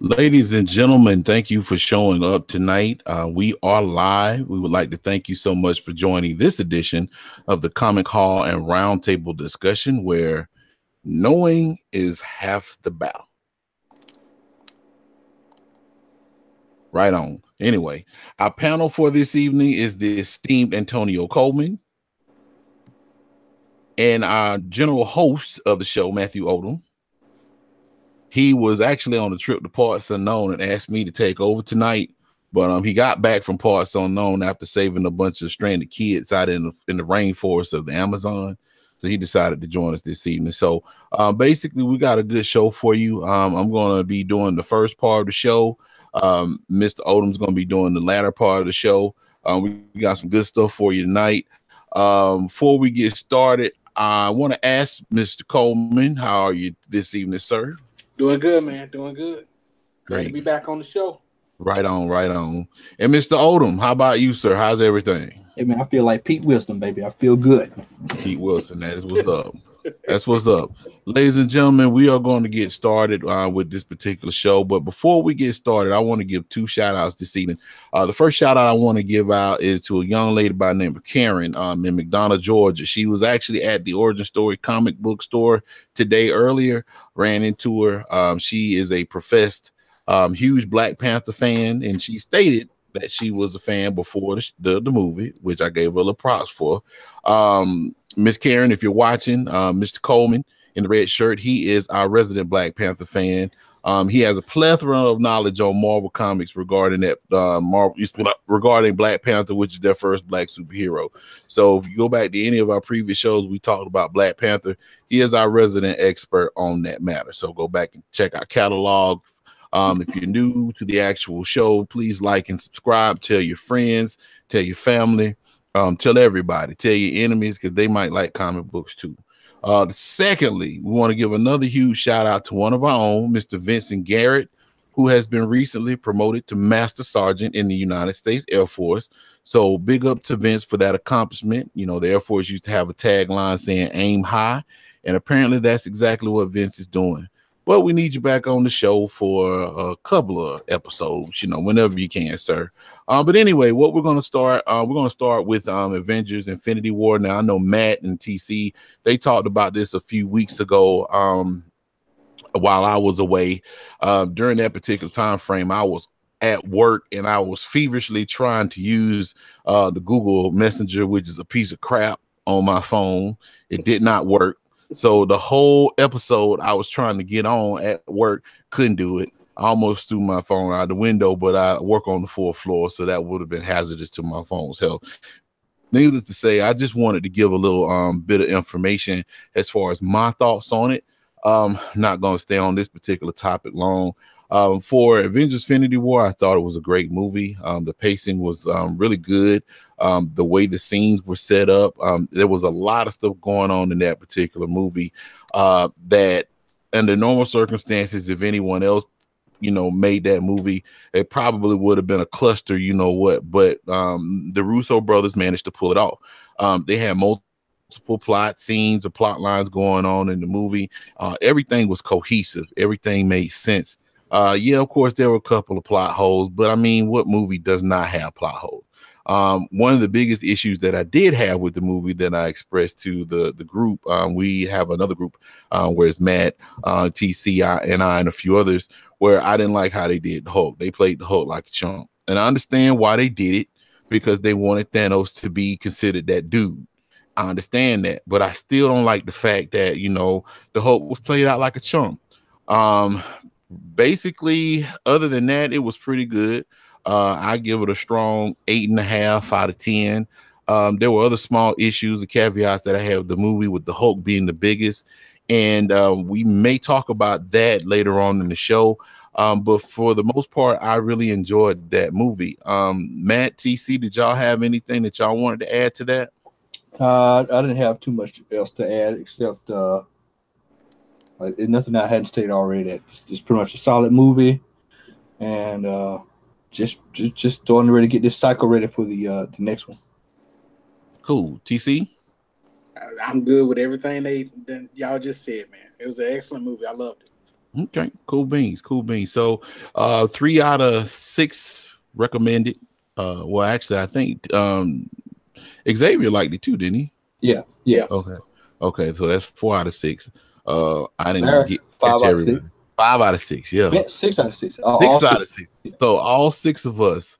Ladies and gentlemen, thank you for showing up tonight. We are live. We would like to thank you so much for joining this edition of the Comic Hall and Roundtable discussion, where knowing is half the battle. Right on. Anyway, our panel for this evening is the esteemed Antonio Coleman and our general host of the show, Matthew Odom. He was actually on a trip to Parts Unknown and asked me to take over tonight, but he got back from Parts Unknown after saving a bunch of stranded kids out in the rainforest of the Amazon. So he decided to join us this evening. So basically, we got a good show for you. I'm going to be doing the first part of the show. Mr. Odom's going to be doing the latter part of the show. We got some good stuff for you tonight. Before we get started, I want to ask Mr. Coleman, how are you this evening, sir? Doing good, man. Doing good. Great to be back on the show. Right on, right on. And Mr. Odom, how about you, sir? How's everything? Hey, man, I feel like Pete Wilson, baby. I feel good. Pete Wilson, that is what's up. That's what's up. Ladies and gentlemen, we are going to get started with this particular show. But before we get started, I want to give two shout outs this evening. The first shout out I want to give out is to a young lady by the name of Karen in McDonough, Georgia. She was actually at the Origin Story comic book store today earlier, ran into her. She is a professed huge Black Panther fan, and she stated that she was a fan before the movie, which I gave her a little props for. Miss Karen, if you're watching, Mr. Coleman in the red shirt, he is our resident Black Panther fan. He has a plethora of knowledge on Marvel comics regarding that regarding Black Panther, which is their first Black superhero. So if you go back to any of our previous shows, we talked about Black Panther. He is our resident expert on that matter. So go back and check our catalog. If you're new to the actual show, please like and subscribe. Tell your friends, tell your family, tell everybody, tell your enemies, because they might like comic books too. Secondly, we want to give another huge shout out to one of our own, Mr. Vincent Garrett, who has been recently promoted to Master Sergeant in the United States Air Force. So big up to Vince for that accomplishment. You know, the Air Force used to have a tagline saying aim high, and apparently that's exactly what Vince is doing. But we need you back on the show for a couple of episodes, you know, whenever you can, sir. But anyway, what we're going to start with Avengers Infinity War. Now, I know Matt and TC, they talked about this a few weeks ago while I was away. During that particular time frame, I was at work and I was feverishly trying to use the Google Messenger, which is a piece of crap on my phone. It did not work. So the whole episode I was trying to get on at work, couldn't do it. I almost threw my phone out the window, but I work on the 4th floor, so that would have been hazardous to my phone's health. Needless to say, I just wanted to give a little bit of information as far as my thoughts on it. Not going to stay on this particular topic long. For Avengers Infinity War, I thought it was a great movie. The pacing was really good. The way the scenes were set up, there was a lot of stuff going on in that particular movie that under normal circumstances, if anyone else, you know, made that movie, it probably would have been a cluster, you know what, but the Russo brothers managed to pull it off. They had multiple plot scenes or plot lines going on in the movie. Everything was cohesive. Everything made sense. Yeah, of course, there were a couple of plot holes, but I mean, what movie does not have plot holes? One of the biggest issues that I did have with the movie that I expressed to the group, we have another group where it's Matt, TC, and I, and a few others, where I didn't like how they did the Hulk. They played the Hulk like a chump. And I understand why they did it, because they wanted Thanos to be considered that dude. I understand that, but I still don't like the fact that, you know, the Hulk was played out like a chump. Basically, other than that, it was pretty good. I give it a strong 8.5 out of 10. There were other small issues and caveats that I have with the movie, with the Hulk being the biggest. And we may talk about that later on in the show. But for the most part, I really enjoyed that movie. Matt, TC, did y'all have anything that y'all wanted to add to that? I didn't have too much else to add except nothing I hadn't stated already. That it's pretty much a solid movie, and just starting ready to get this cycle ready for the next one. Cool. TC? I'm good with everything y'all just said, man. It was an excellent movie. I loved it. Okay, cool beans, cool beans. So 3 out of 6 recommended. Well, actually, I think Xavier liked it too, didn't he? Yeah. Okay, so that's 4 out of 6. I didn't Larry, catch 5 out of everybody. 6. 5 out of 6, yeah. 6 out of 6. 6 All out of 6. 6. So all 6 of us,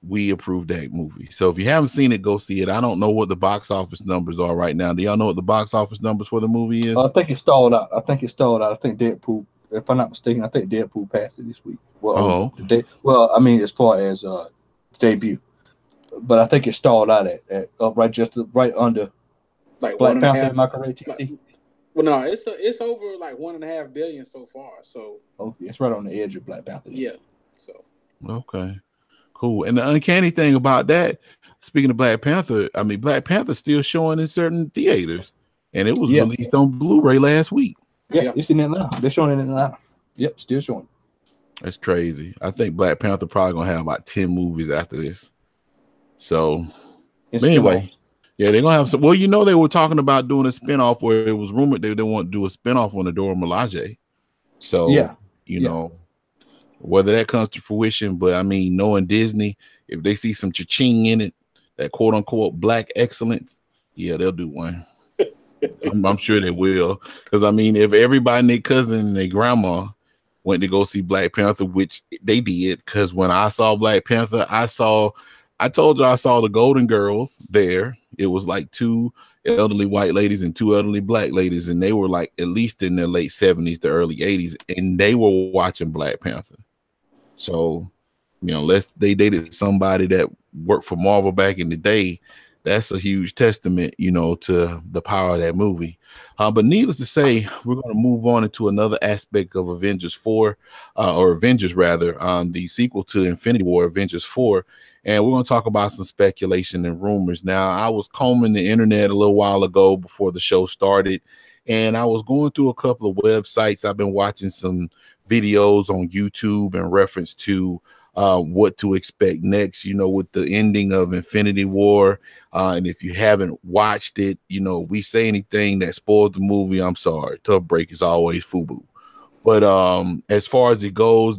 we approved that movie. So if you haven't seen it, go see it. I don't know what the box office numbers are right now. Do y'all know what the box office numbers for the movie is? I think it stalled out. I think Deadpool, if I'm not mistaken, I think Deadpool passed it this week. Well, I mean, as far as debut, but I think it stalled out at right under like Black Panther. Am I correct, TC? Well, no, it's over like $1.5 billion so far. So it's right on the edge of Black Panther. Yeah. So okay, cool. And the uncanny thing about that, speaking of Black Panther, I mean, Black Panther's still showing in certain theaters, and it was released on Blu-ray last week. Yeah, it's in Atlanta. They're showing it in Atlanta. Yep, still showing. That's crazy. I think Black Panther probably gonna have about 10 movies after this. So anyway, yeah, they're gonna have some. Well, they were talking about doing a spinoff where it was rumored they want to do a spinoff on the Dora Milaje. So whether that comes to fruition, but I mean, knowing Disney, if they see some cha-ching in it, that quote unquote black excellence, yeah, they'll do one. I'm sure they will. Because I mean, if everybody and their cousin and their grandma went to go see Black Panther, which they did, because when I saw Black Panther, I told you I saw the Golden Girls there. It was like 2 elderly white ladies and 2 elderly black ladies, and they were like at least in their late 70s to early 80s, and they were watching Black Panther. So, unless they dated somebody that worked for Marvel back in the day, that's a huge testament, to the power of that movie. But needless to say, we're going to move on into another aspect of Avengers 4, or Avengers rather, the sequel to Infinity War, Avengers 4. And we're going to talk about some speculation and rumors. Now, I was combing the internet a little while ago before the show started, and I was going through a couple of websites. I've been watching some videos on YouTube in reference to what to expect next, with the ending of Infinity War. And if you haven't watched it, we say anything that spoiled the movie, I'm sorry. Tough break is always FUBU. But as far as it goes,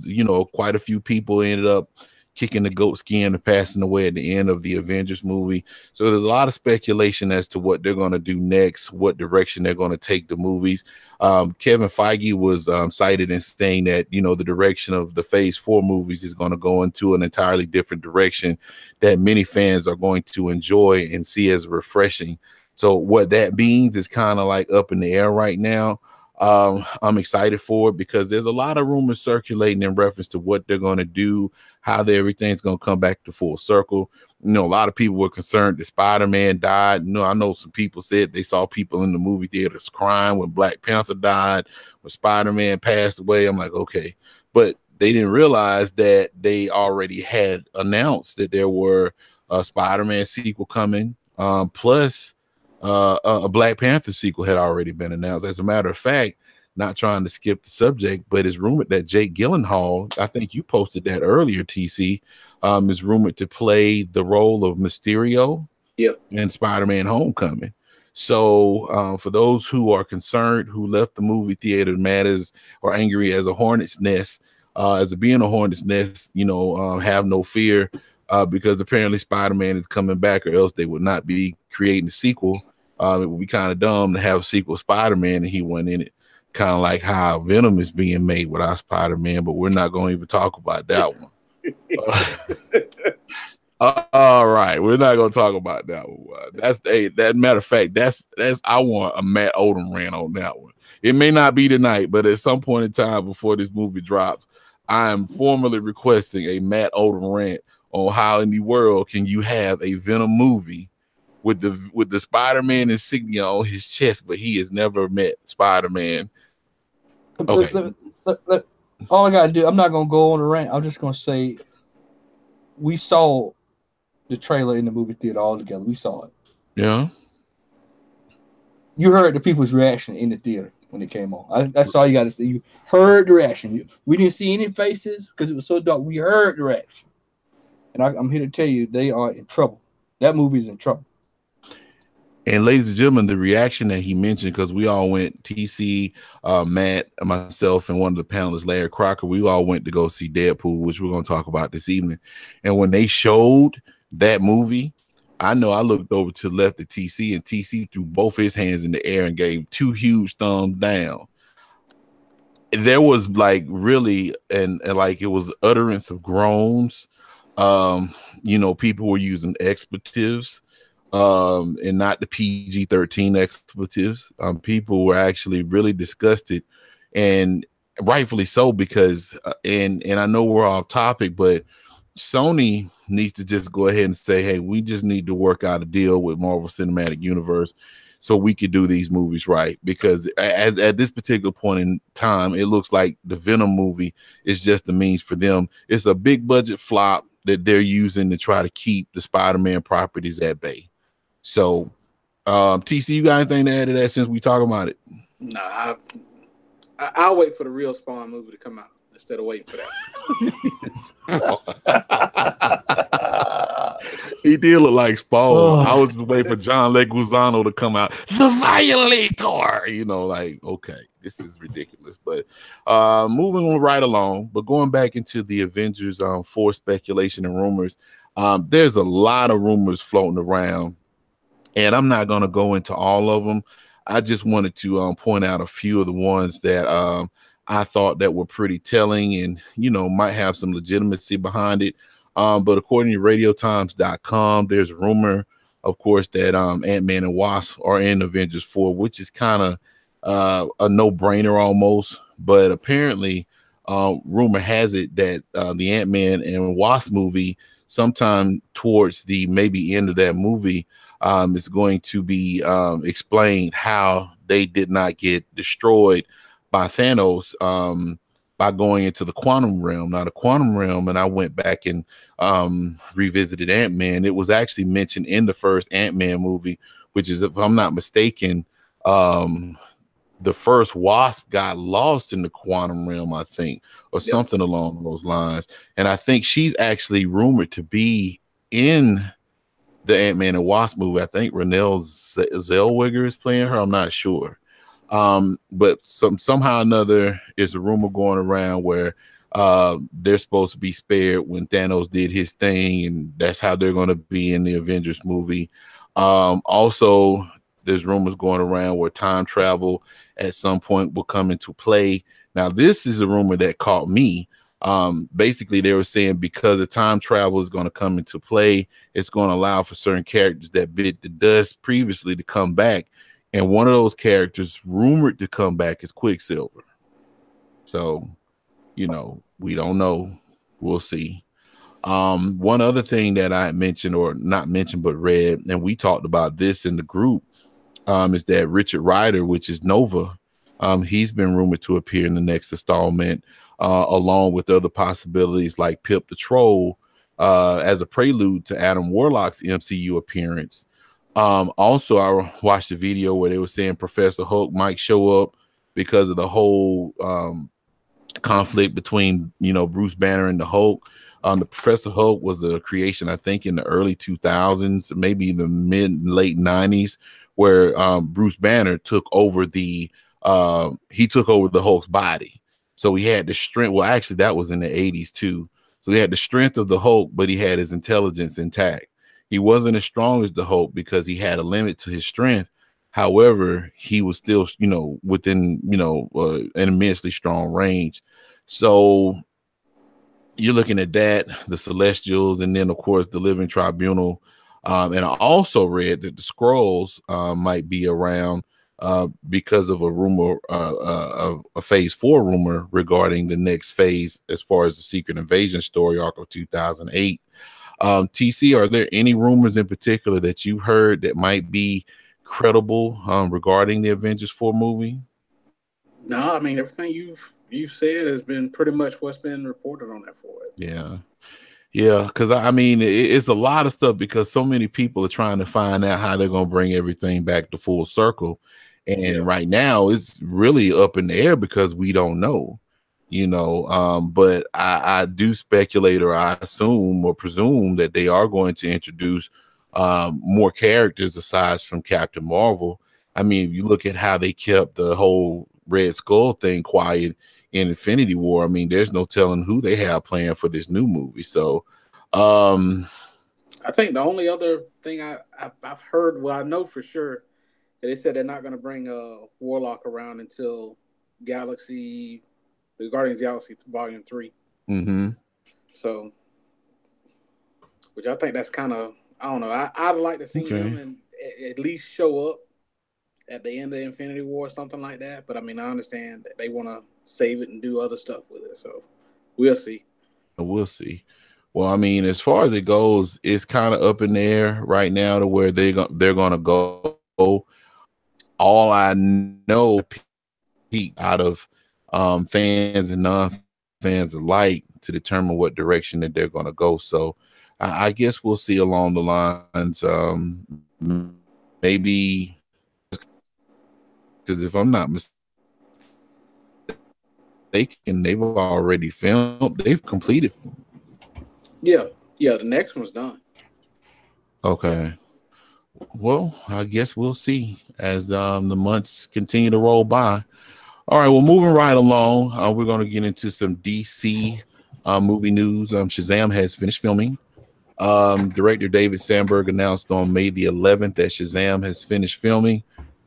quite a few people ended up kicking the goat skin and passing away at the end of the Avengers movie. So there's a lot of speculation as to what they're going to do next, what direction they're going to take the movies. Kevin Feige was cited in saying that, the direction of the Phase 4 movies is going to go into an entirely different direction that many fans are going to enjoy and see as refreshing. So what that means is kind of like up in the air right now. I'm excited for it because there's a lot of rumors circulating in reference to what they're going to do, how everything's going to come back to full circle. A lot of people were concerned that Spider-Man died. I know some people said they saw people in the movie theaters crying when Black Panther died, when Spider-Man passed away. I'm like, okay, but they didn't realize that they already had announced that there were a Spider-Man sequel coming, plus a Black Panther sequel had already been announced. As a matter of fact, not trying to skip the subject, but it's rumored that Jake Gyllenhaal, I think you posted that earlier, TC, is rumored to play the role of Mysterio in Spider-Man Homecoming. So for those who are concerned, who left the movie theater mad as or angry as a hornet's nest, being a hornet's nest, have no fear, because apparently Spider-Man is coming back, or else they would not be creating a sequel. It would be kind of dumb to have a sequel Spider-Man and he wasn't in it. Kind of like how Venom is being made without Spider-Man, but we're not going to even talk about that one. All right, we're not going to talk about that one. That matter of fact, that's I want a Matt Odom rant on that one. It may not be tonight, but at some point in time before this movie drops, I am formally requesting a Matt Odom rant on how in the world can you have a Venom movie with the Spider-Man insignia on his chest, but he has never met Spider-Man. Okay. All I gotta do, I'm not gonna go on a rant. I'm just gonna say we saw the trailer in the movie theater all together. We saw it. Yeah. You heard the people's reaction in the theater when it came on. That's all you gotta say. You heard the reaction. We didn't see any faces because it was so dark. We heard the reaction. And I'm here to tell you, they are in trouble. That movie is in trouble. And ladies and gentlemen, the reaction that he mentioned, because we all went, TC, Matt, myself, and one of the panelists, Larry Crocker, we all went to go see Deadpool, which we're going to talk about this evening. And when they showed that movie, I know I looked over to the left at TC, and TC threw both his hands in the air and gave 2 huge thumbs down. There was like really, and like it was utterance of groans. You know, people were using expletives. And not the PG-13 expletives. People were actually really disgusted, and rightfully so, because and I know we're off topic, but Sony needs to just go ahead and say, hey, we just need to work out a deal with Marvel Cinematic Universe so we could do these movies right, because at this particular point in time, it looks like the Venom movie is just a means for them. It's a big budget flop that they're using to try to keep the Spider-Man properties at bay. So, TC, you got anything to add to that since we talk about it? Nah, I'll wait for the real Spawn movie to come out instead of waiting for that. He did look like Spawn. Oh. I was just waiting for John Leguizamo to come out. The Violator, you know, like, okay, this is ridiculous. But moving right along, but going back into the Avengers for speculation and rumors, there's a lot of rumors floating around. And I'm not going to go into all of them. I just wanted to point out a few of the ones that I thought that were pretty telling and, you know, might have some legitimacy behind it. But according to radiotimes.com, there's a rumor, of course, that Ant-Man and Wasp are in Avengers 4, which is kind of a no-brainer almost. But apparently, rumor has it that the Ant-Man and Wasp movie, sometime towards the maybe end of that movie, is going to be explained how they did not get destroyed by Thanos by going into the quantum realm. Now, the quantum realm, and I went back and revisited Ant-Man. It was actually mentioned in the first Ant-Man movie, which is, if I'm not mistaken, the first Wasp got lost in the quantum realm, I think, or something along those lines. And I think she's actually rumored to be in the Ant-Man and Wasp movie. I think Renée Zellweger is playing her. I'm not sure. But somehow or another, is a rumor going around where they're supposed to be spared when Thanos did his thing, and that's how they're going to be in the Avengers movie. Also, there's rumors going around where time travel at some point will come into play. Now, this is a rumor that caught me. Basically, they were saying because the time travel is going to come into play, it's going to allow for certain characters that bit the dust previously to come back. And one of those characters rumored to come back is Quicksilver. So, you know, we don't know. We'll see. One other thing that I mentioned, or not mentioned, but read, and we talked about this in the group, is that Richard Rider, which is Nova, he's been rumored to appear in the next installment, along with other possibilities like Pip the Troll, as a prelude to Adam Warlock's MCU appearance. Also, I watched a video where they were saying Professor Hulk might show up because of the whole conflict between, you know, Bruce Banner and the Hulk. The Professor Hulk was a creation, I think, in the early 2000s, maybe the late 90s, where Bruce Banner took over the Hulk's body. So he had the strength. Well, actually, that was in the 80s too. So he had the strength of the Hulk, but he had his intelligence intact. He wasn't as strong as the Hulk because he had a limit to his strength. However, he was still, you know, within, you know, an immensely strong range. So you're looking at that, the Celestials, and then, of course, the Living Tribunal. And I also read that the Skrulls might be around because of a rumor, of a Phase 4 rumor regarding the next phase as far as the Secret Invasion story arc of 2008. TC, are there any rumors in particular that you heard that might be credible regarding the Avengers 4 movie? No, I mean, everything you've said has been pretty much what's been reported on that for it. Yeah, because I mean, it's a lot of stuff because so many people are trying to find out how they're going to bring everything back to full circle. And right now it's really up in the air because we don't know, you know, but I do speculate, or I assume or presume that they are going to introduce more characters aside from Captain Marvel. I mean, if you look at how they kept the whole Red Skull thing quiet in Infinity War, I mean, there's no telling who they have planned for this new movie. So, I think the only other thing I've heard, well, I know for sure, they said they're not going to bring Warlock around until the Guardians of the Galaxy Volume 3. Mm-hmm. So, which I think that's kind of, I don't know. I'd like to see him and at least show up at the end of Infinity War or something like that. But I mean, I understand that they want to save it and do other stuff with it. So we'll see. We'll see. Well, I mean, as far as it goes, it's kind of up in the air right now to where they're gonna go. All I know, peak out of fans and non-fans alike to determine what direction that they're gonna go. So I guess we'll see along the lines. Maybe because if I'm not mistaken, they've already filmed. They've completed. Yeah, the next one's done. Okay. Well, I guess we'll see as the months continue to roll by. All right, well, moving right along, we're going to get into some DC movie news. Shazam has finished filming. Director David Sandberg announced on May the 11th that Shazam has finished filming.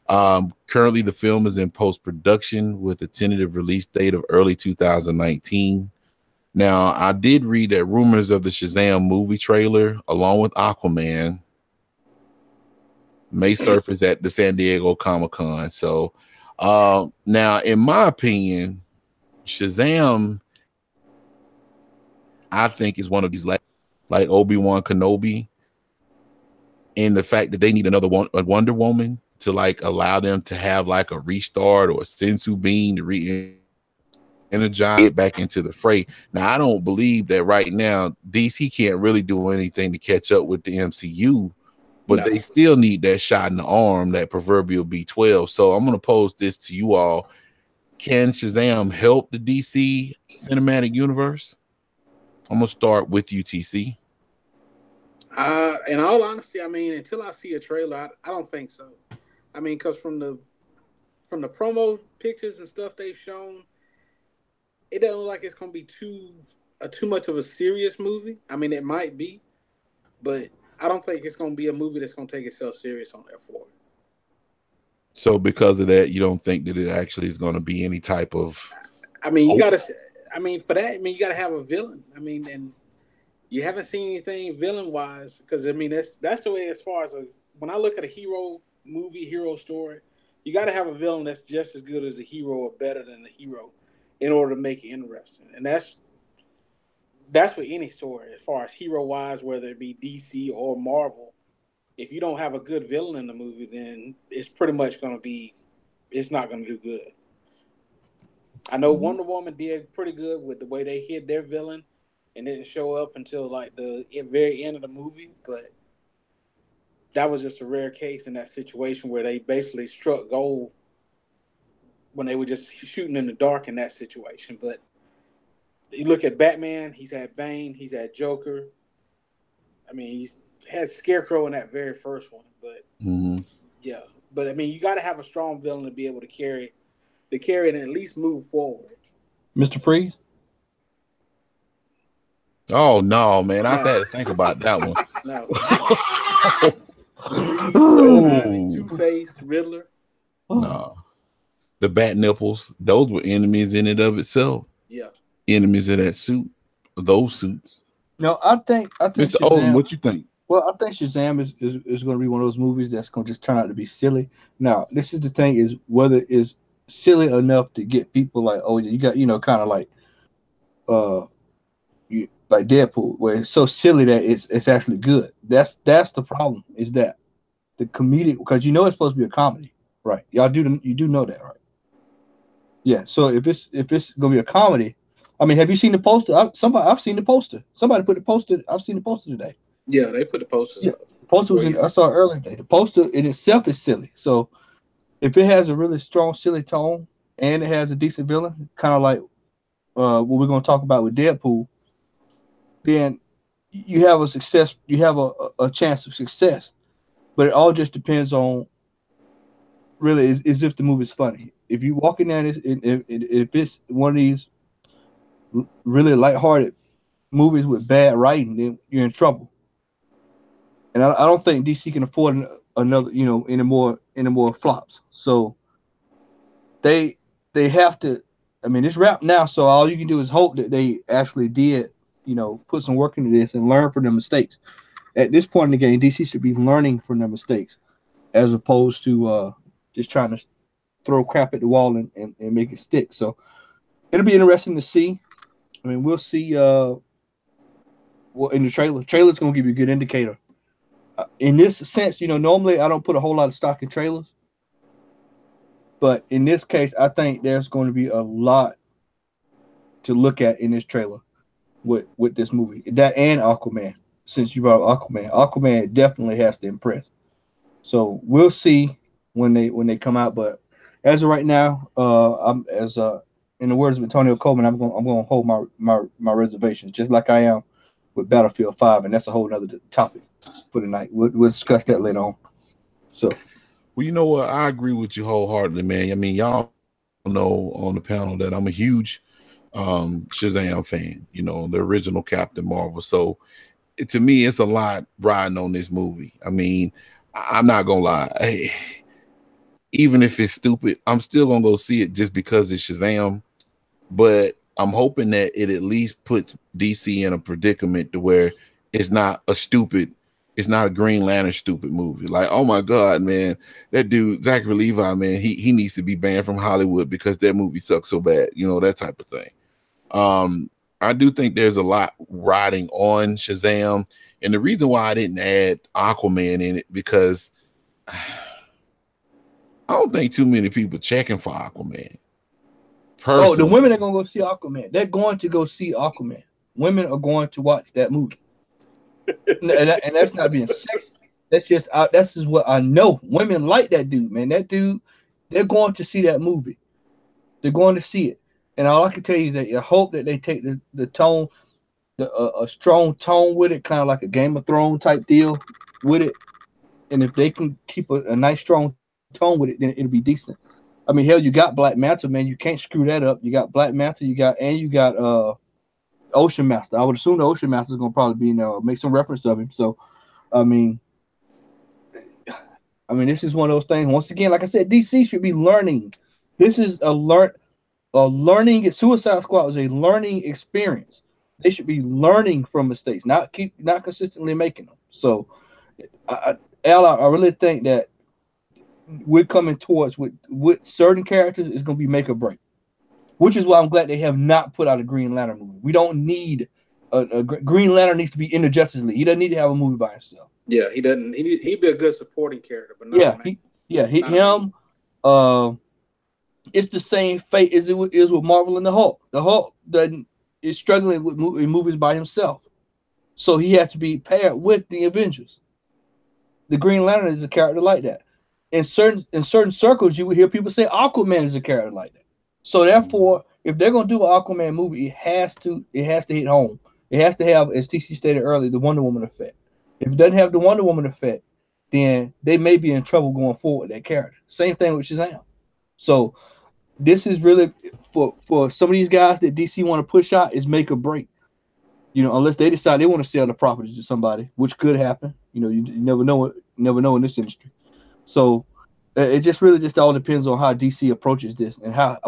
Currently, the film is in post-production with a tentative release date of early 2019. Now, I did read that rumors of the Shazam movie trailer, along with Aquaman, may surface at the San Diego Comic Con. So, now, in my opinion, Shazam, I think, is one of these like Obi-Wan Kenobi, and the fact that they need another Wonder Woman to like allow them to have like a restart or a sensu bean to re-energize, get back into the fray. Now, I don't believe that right now DC can't really do anything to catch up with the MCU, but they still need that shot in the arm, that proverbial B12. So I'm going to pose this to you all. Can Shazam help the DC cinematic universe? I'm going to start with you, TC. In all honesty, I mean, until I see a trailer, I don't think so. I mean, because from the promo pictures and stuff they've shown, it doesn't look like it's going to be too much of a serious movie. I mean, it might be, but I don't think it's going to be a movie that's going to take itself serious on that floor. So because of that, you don't think that it actually is going to be any type of... I mean, you got to... I mean, for that, I mean, you got to have a villain. I mean, and you haven't seen anything villain-wise, because, I mean, that's the way as far as... when I look at a hero movie, hero story, you got to have a villain that's just as good as the hero or better than the hero in order to make it interesting. And that's with any story, as far as hero-wise, whether it be DC or Marvel. If you don't have a good villain in the movie, then it's pretty much going to be, it's not going to do good. I know Wonder Woman did pretty good with the way they hid their villain and didn't show up until like the very end of the movie, but that was just a rare case in that situation where they basically struck gold when they were just shooting in the dark in that situation. But you look at Batman, he's had Bane, he's had Joker. I mean, he's had Scarecrow in that very first one, but yeah. But I mean, you got to have a strong villain to be able to carry it and at least move forward. Mr. Freeze? Oh no, man! I had to think about that one. No. Two-Face, Riddler. No, the bat nipples. Those were enemies in and of itself. Yeah, enemies of that suit, those suits. No, I think Mr. Odom, what you think? Well, I think Shazam is going to be one of those movies that's going to just turn out to be silly. Now, this is the thing: is whether it's silly enough to get people like, oh, you got, kind of like, like Deadpool, where it's so silly that it's actually good. That's the problem. Is that the comedic, because it's supposed to be a comedy, right? You do know that, right? Yeah. So if it's gonna be a comedy, I mean, have you seen the poster? I've seen the poster. Somebody put the poster. I've seen the poster today. Yeah, they put the posters up. The poster was I saw it earlier today. The poster in itself is silly. So if it has a really strong silly tone and it has a decent villain, kind of like what we're gonna talk about with Deadpool, then you have a success, you have a chance of success. But it all just depends on really is if the movie's funny. If you walk in there and if it's one of these really lighthearted movies with bad writing, then you're in trouble. And I don't think DC can afford another, any more flops. So they have to. I mean, it's wrapped now, so all you can do is hope that they actually did, put some work into this and learn from their mistakes. At this point in the game, DC should be learning from their mistakes as opposed to just trying to throw crap at the wall and make it stick. So it'll be interesting to see. I mean, we'll see. Well, in the trailer's going to give you a good indicator. In this sense, normally I don't put a whole lot of stock in trailers. But in this case, I think there's going to be a lot to look at in this trailer with this movie. That and Aquaman. Since you brought up Aquaman definitely has to impress. So we'll see when they come out. But as of right now, I'm in the words of Antonio Coleman, I'm going to hold my reservations, just like I am with Battlefield 5, and that's a whole other topic for tonight. We'll discuss that later on. So. Well, you know what? I agree with you wholeheartedly, man. I mean, y'all know on the panel that I'm a huge Shazam fan, the original Captain Marvel. So to me, it's a lot riding on this movie. I mean, I'm not going to lie. Even if it's stupid, I'm still going to go see it just because it's Shazam. But I'm hoping that it at least puts DC in a predicament to where it's not a Green Lantern stupid movie. Like, oh my God, man, that dude, Zachary Levi, man, he needs to be banned from Hollywood because that movie sucks so bad, that type of thing. I do think there's a lot riding on Shazam. And the reason why I didn't add Aquaman in it, because I don't think too many people checking for Aquaman. Personally. Oh, the women are going to go see Aquaman. They're going to go see Aquaman. Women are going to watch that movie. And that's not being sexist. That's just what I know. Women like that dude, man. That dude, they're going to see that movie. They're going to see it. And all I can tell you is that I hope that they take the tone, a strong tone with it, kind of like a Game of Thrones type deal with it. And if they can keep a nice strong tone with it, then it'll be decent. I mean, hell, you got Black Manta, man. You can't screw that up. You got Black Manta. You got Ocean Master. I would assume the Ocean Master is going to probably be in there, make some reference of him. So, I mean, this is one of those things. Once again, like I said, DC should be learning. This is a learning. Suicide Squad was a learning experience. They should be learning from mistakes, not consistently making them. So, I really think that we're coming towards with certain characters is going to be make or break. Which is why I'm glad they have not put out a Green Lantern movie. We don't need a Green Lantern needs to be in the Justice League. He doesn't need to have a movie by himself. Yeah, he doesn't. He'd be a good supporting character, but not him. It's the same fate as it is with Marvel and the Hulk. The Hulk is struggling with movies by himself, so he has to be paired with the Avengers. The Green Lantern is a character like that. In certain circles, you would hear people say Aquaman is a character like that. So therefore, if they're gonna do an Aquaman movie, it has to hit home. It has to have, as TC stated earlier, the Wonder Woman effect. If it doesn't have the Wonder Woman effect, then they may be in trouble going forward with that character. Same thing with Shazam. So this is really for some of these guys that DC want to push out is make or break. Unless they decide they want to sell the property to somebody, which could happen. You never know in this industry. So it just all depends on how DC approaches this and how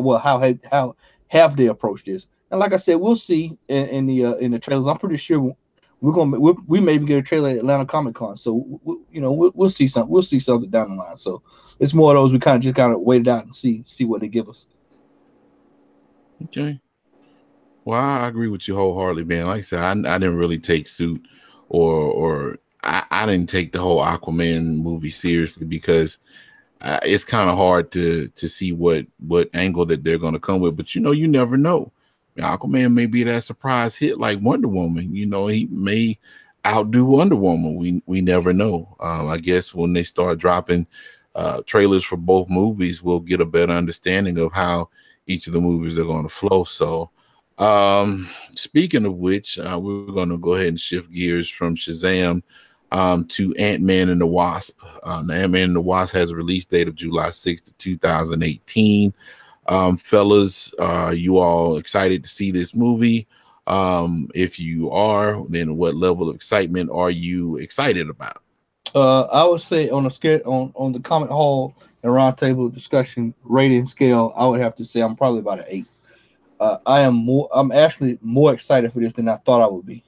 have they approached this. And like I said, we'll see in the trailers. I'm pretty sure we may even get a trailer at Atlanta Comic Con. So we'll see something. We'll see something down the line. So it's more of those we kind of wait it out and see what they give us. Okay. Well, I agree with you wholeheartedly, man. Like I said, I didn't really take suit or I didn't take the whole Aquaman movie seriously because it's kind of hard to see what angle that they're going to come with. But you never know. Aquaman may be that surprise hit like Wonder Woman. He may outdo Wonder Woman. We never know. I guess when they start dropping trailers for both movies, we'll get a better understanding of how each of the movies are going to flow. So Speaking of which, we're going to go ahead and shift gears from Shazam to Ant-Man and the Wasp. Ant-Man and the Wasp has a release date of July 6th, 2018. Fellas, you all excited to see this movie? If you are, then what level of excitement are you excited about? I would say on a scale on the Comic Hall and Roundtable discussion rating scale, I would have to say I'm probably about an 8. I'm actually more excited for this than I thought I would be.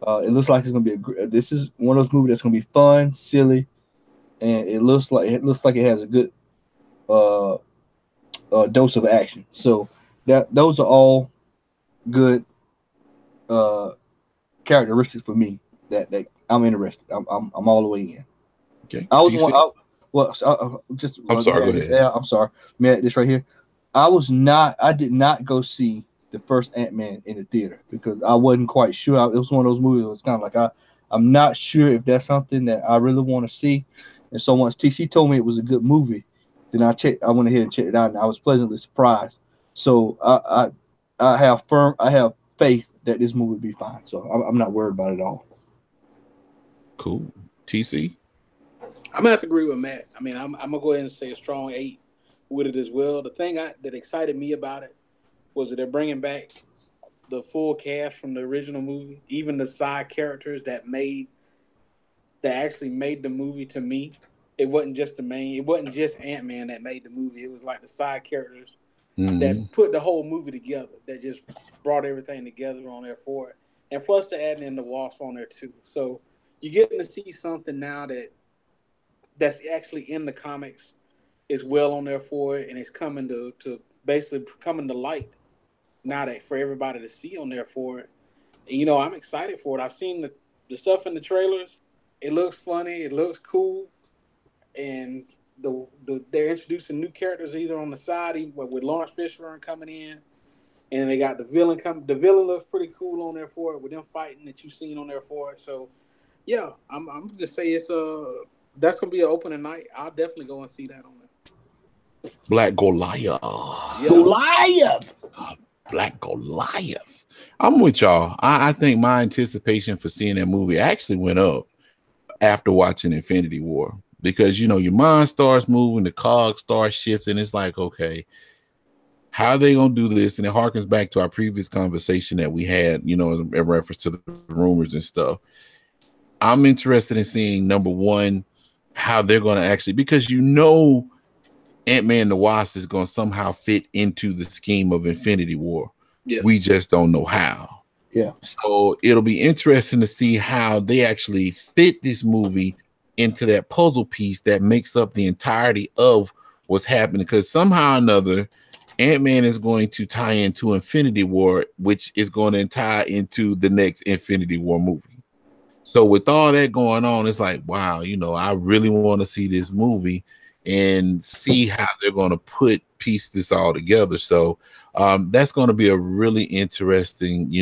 It looks like it's gonna be this is one of those movies that's gonna be fun, silly, and it looks like it has a good dose of action. So those are all good characteristics for me that I'm interested. I'm all the way in. Okay. I'm sorry. Go ahead. I'm sorry. Man, this right here. I did not go see the first Ant-Man in the theater because I wasn't quite sure. It was one of those movies that was kind of like I'm not sure if that's something that I really want to see. And so once TC told me it was a good movie, then I went ahead and checked it out, and I was pleasantly surprised. So I have faith that this movie will be fine. So I'm not worried about it at all. Cool. TC? I'm gonna have to agree with Matt. I mean, I'm gonna go ahead and say a strong 8 with it as well. The thing that excited me about it was that they're bringing back the full cast from the original movie, even the side characters that actually made the movie. To me, it wasn't just Ant-Man that made the movie. It was like the side characters that put the whole movie together, that just brought everything together on there for it. And plus they're adding in the Wasp on there too. So you're getting to see something now that's actually in the comics, is well on there for it, and it's coming to basically coming to light now that for everybody to see on there for it. And I'm excited for it. I've seen the stuff in the trailers. It looks funny, it looks cool, and they're introducing new characters either on the side, with Lawrence Fishburne coming in, and they got the villain come. The villain looks pretty cool on there for it with them fighting that you've seen on there for it. So yeah, I'm just say that's gonna be an opening night. I'll definitely go and see that on there. Black Goliath. Yeah. Goliath. Black Goliath. I'm with y'all. I think my anticipation for seeing that movie actually went up after watching Infinity War, because your mind starts moving, the cogs start shifting. It's like, okay, how are they gonna do this? And it harkens back to our previous conversation that we had, in reference to the rumors and stuff. I'm interested in seeing, number one, how they're going to actually, because Ant-Man and the Wasp is going to somehow fit into the scheme of Infinity War. Yeah. We just don't know how. Yeah. So it'll be interesting to see how they actually fit this movie into that puzzle piece that makes up the entirety of what's happening, because somehow or another, Ant-Man is going to tie into Infinity War, which is going to tie into the next Infinity War movie. So with all that going on, it's like, wow, I really want to see this movie and see how they're going to piece this all together. So that's going to be a really interesting,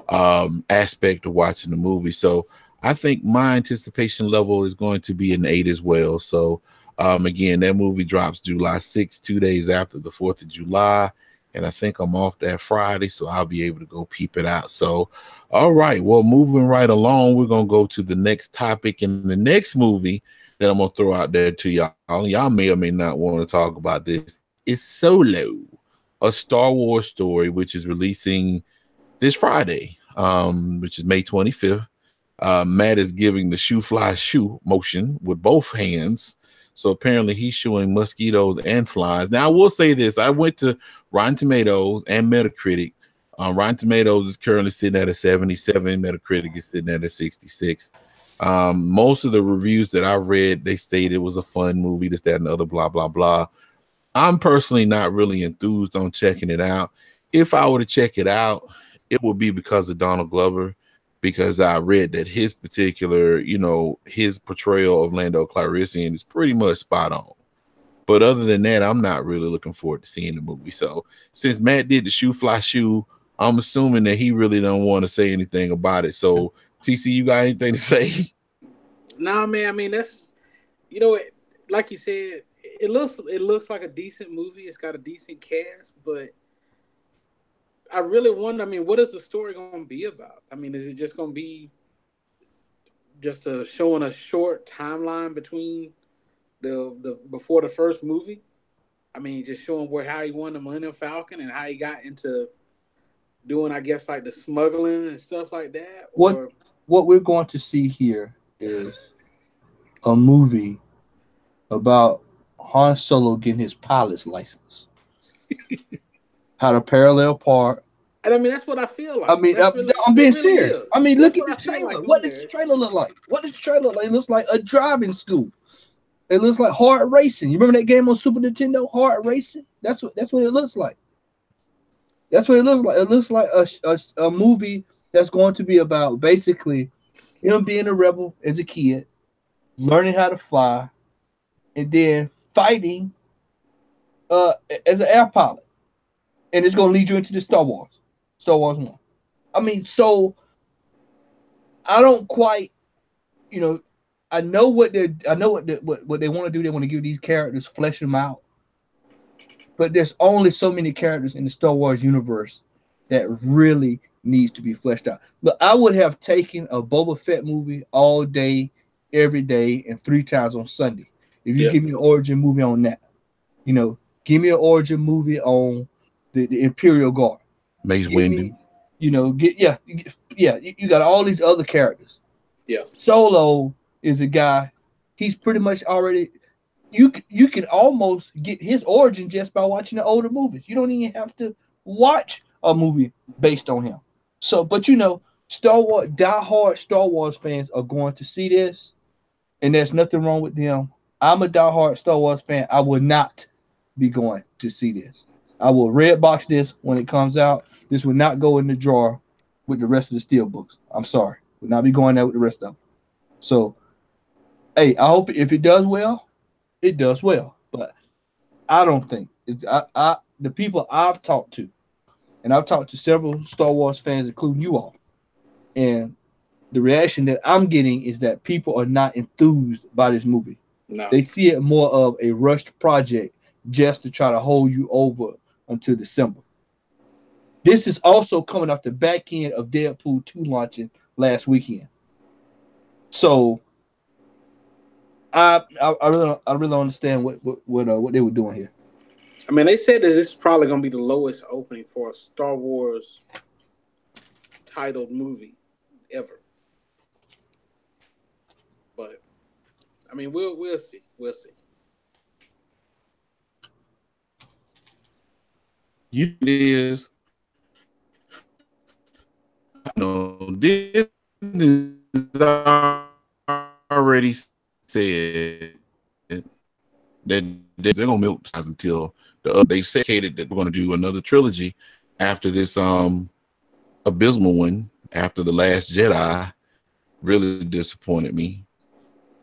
aspect of watching the movie. So I think my anticipation level is going to be an 8 as well. So again, that movie drops July 6th, 2 days after the 4th of July. And I think I'm off that Friday, so I'll be able to go peep it out. So, all right. Well, moving right along, we're going to go to the next topic. And the next movie that I'm going to throw out there to y'all, y'all may or may not want to talk about this, is Solo, a Star Wars story, which is releasing this Friday, which is May 25th. Matt is giving the shoe fly shoe motion with both hands. So apparently he's showing mosquitoes and flies. Now, I will say this. I went to Rotten Tomatoes and Metacritic. Rotten Tomatoes is currently sitting at a 77. Metacritic is sitting at a 66. Most of the reviews that I read, they stated it was a fun movie, this, that, and the other, blah, blah, blah. I'm personally not really enthused on checking it out. If I were to check it out, it would be because of Donald Glover, because I read that his particular, his portrayal of Lando Calrissian is pretty much spot on. But other than that, I'm not really looking forward to seeing the movie. So since Matt did the shoe fly shoe, I'm assuming that he really don't want to say anything about it. So TC, you got anything to say? Nah, man. I mean, that's, like you said, it looks like a decent movie. It's got a decent cast, but I really wonder. I mean, what is the story going to be about? I mean, is it just going to be just showing a short timeline between the before the first movie? I mean, just showing how he won the Millennium Falcon and how he got into doing, I guess, like the smuggling and stuff like that. Or what we're going to see here is a movie about Han Solo getting his pilot's license. How to parallel park. And I mean, that's what I feel like. I mean, I'm being serious. Is. I mean, that's look at the trailer. Like what does the trailer look like? What does the trailer look like? It looks like a driving school. It looks like hard racing. You remember that game on Super Nintendo, Hard Racing? That's what it looks like. That's what it looks like. It looks like a movie that's going to be about basically him being a rebel as a kid, learning how to fly, and then fighting as an air pilot. And it's going to lead you into the Star Wars 1. I mean, so I don't quite, I know what they want to do. They want to give these characters, flesh them out. But there's only so many characters in the Star Wars universe that really needs to be fleshed out. Look, I would have taken a Boba Fett movie all day, every day, and 3 times on Sunday. If you give me an origin movie on that, give me an origin movie on the Imperial Guard. Mace Windu. You got all these other characters. Yeah. Solo is a guy. He's pretty much already. You can almost get his origin just by watching the older movies. You don't even have to watch a movie based on him. So, but Star Wars, diehard Star Wars fans are going to see this, and there's nothing wrong with them. I'm a diehard Star Wars fan. I will not be going to see this. I will red box this when it comes out. This will not go in the drawer with the rest of the steel books. I'm sorry. Will not be going there with the rest of them. So, hey, I hope if it does well, it does well. But I don't think the people I've talked to, and I've talked to several Star Wars fans, including you all, and the reaction that I'm getting is that people are not enthused by this movie. No. They see it more of a rushed project just to try to hold you over until December. This is also coming off the back end of Deadpool 2 launching last weekend. So I really don't understand what they were doing here. I mean, they said that this is probably going to be the lowest opening for a Star Wars titled movie ever. But I mean, we'll see. We'll see. It is. This is already said that they're gonna milk until they've said that we're gonna do another trilogy after this abysmal one after The Last Jedi really disappointed me.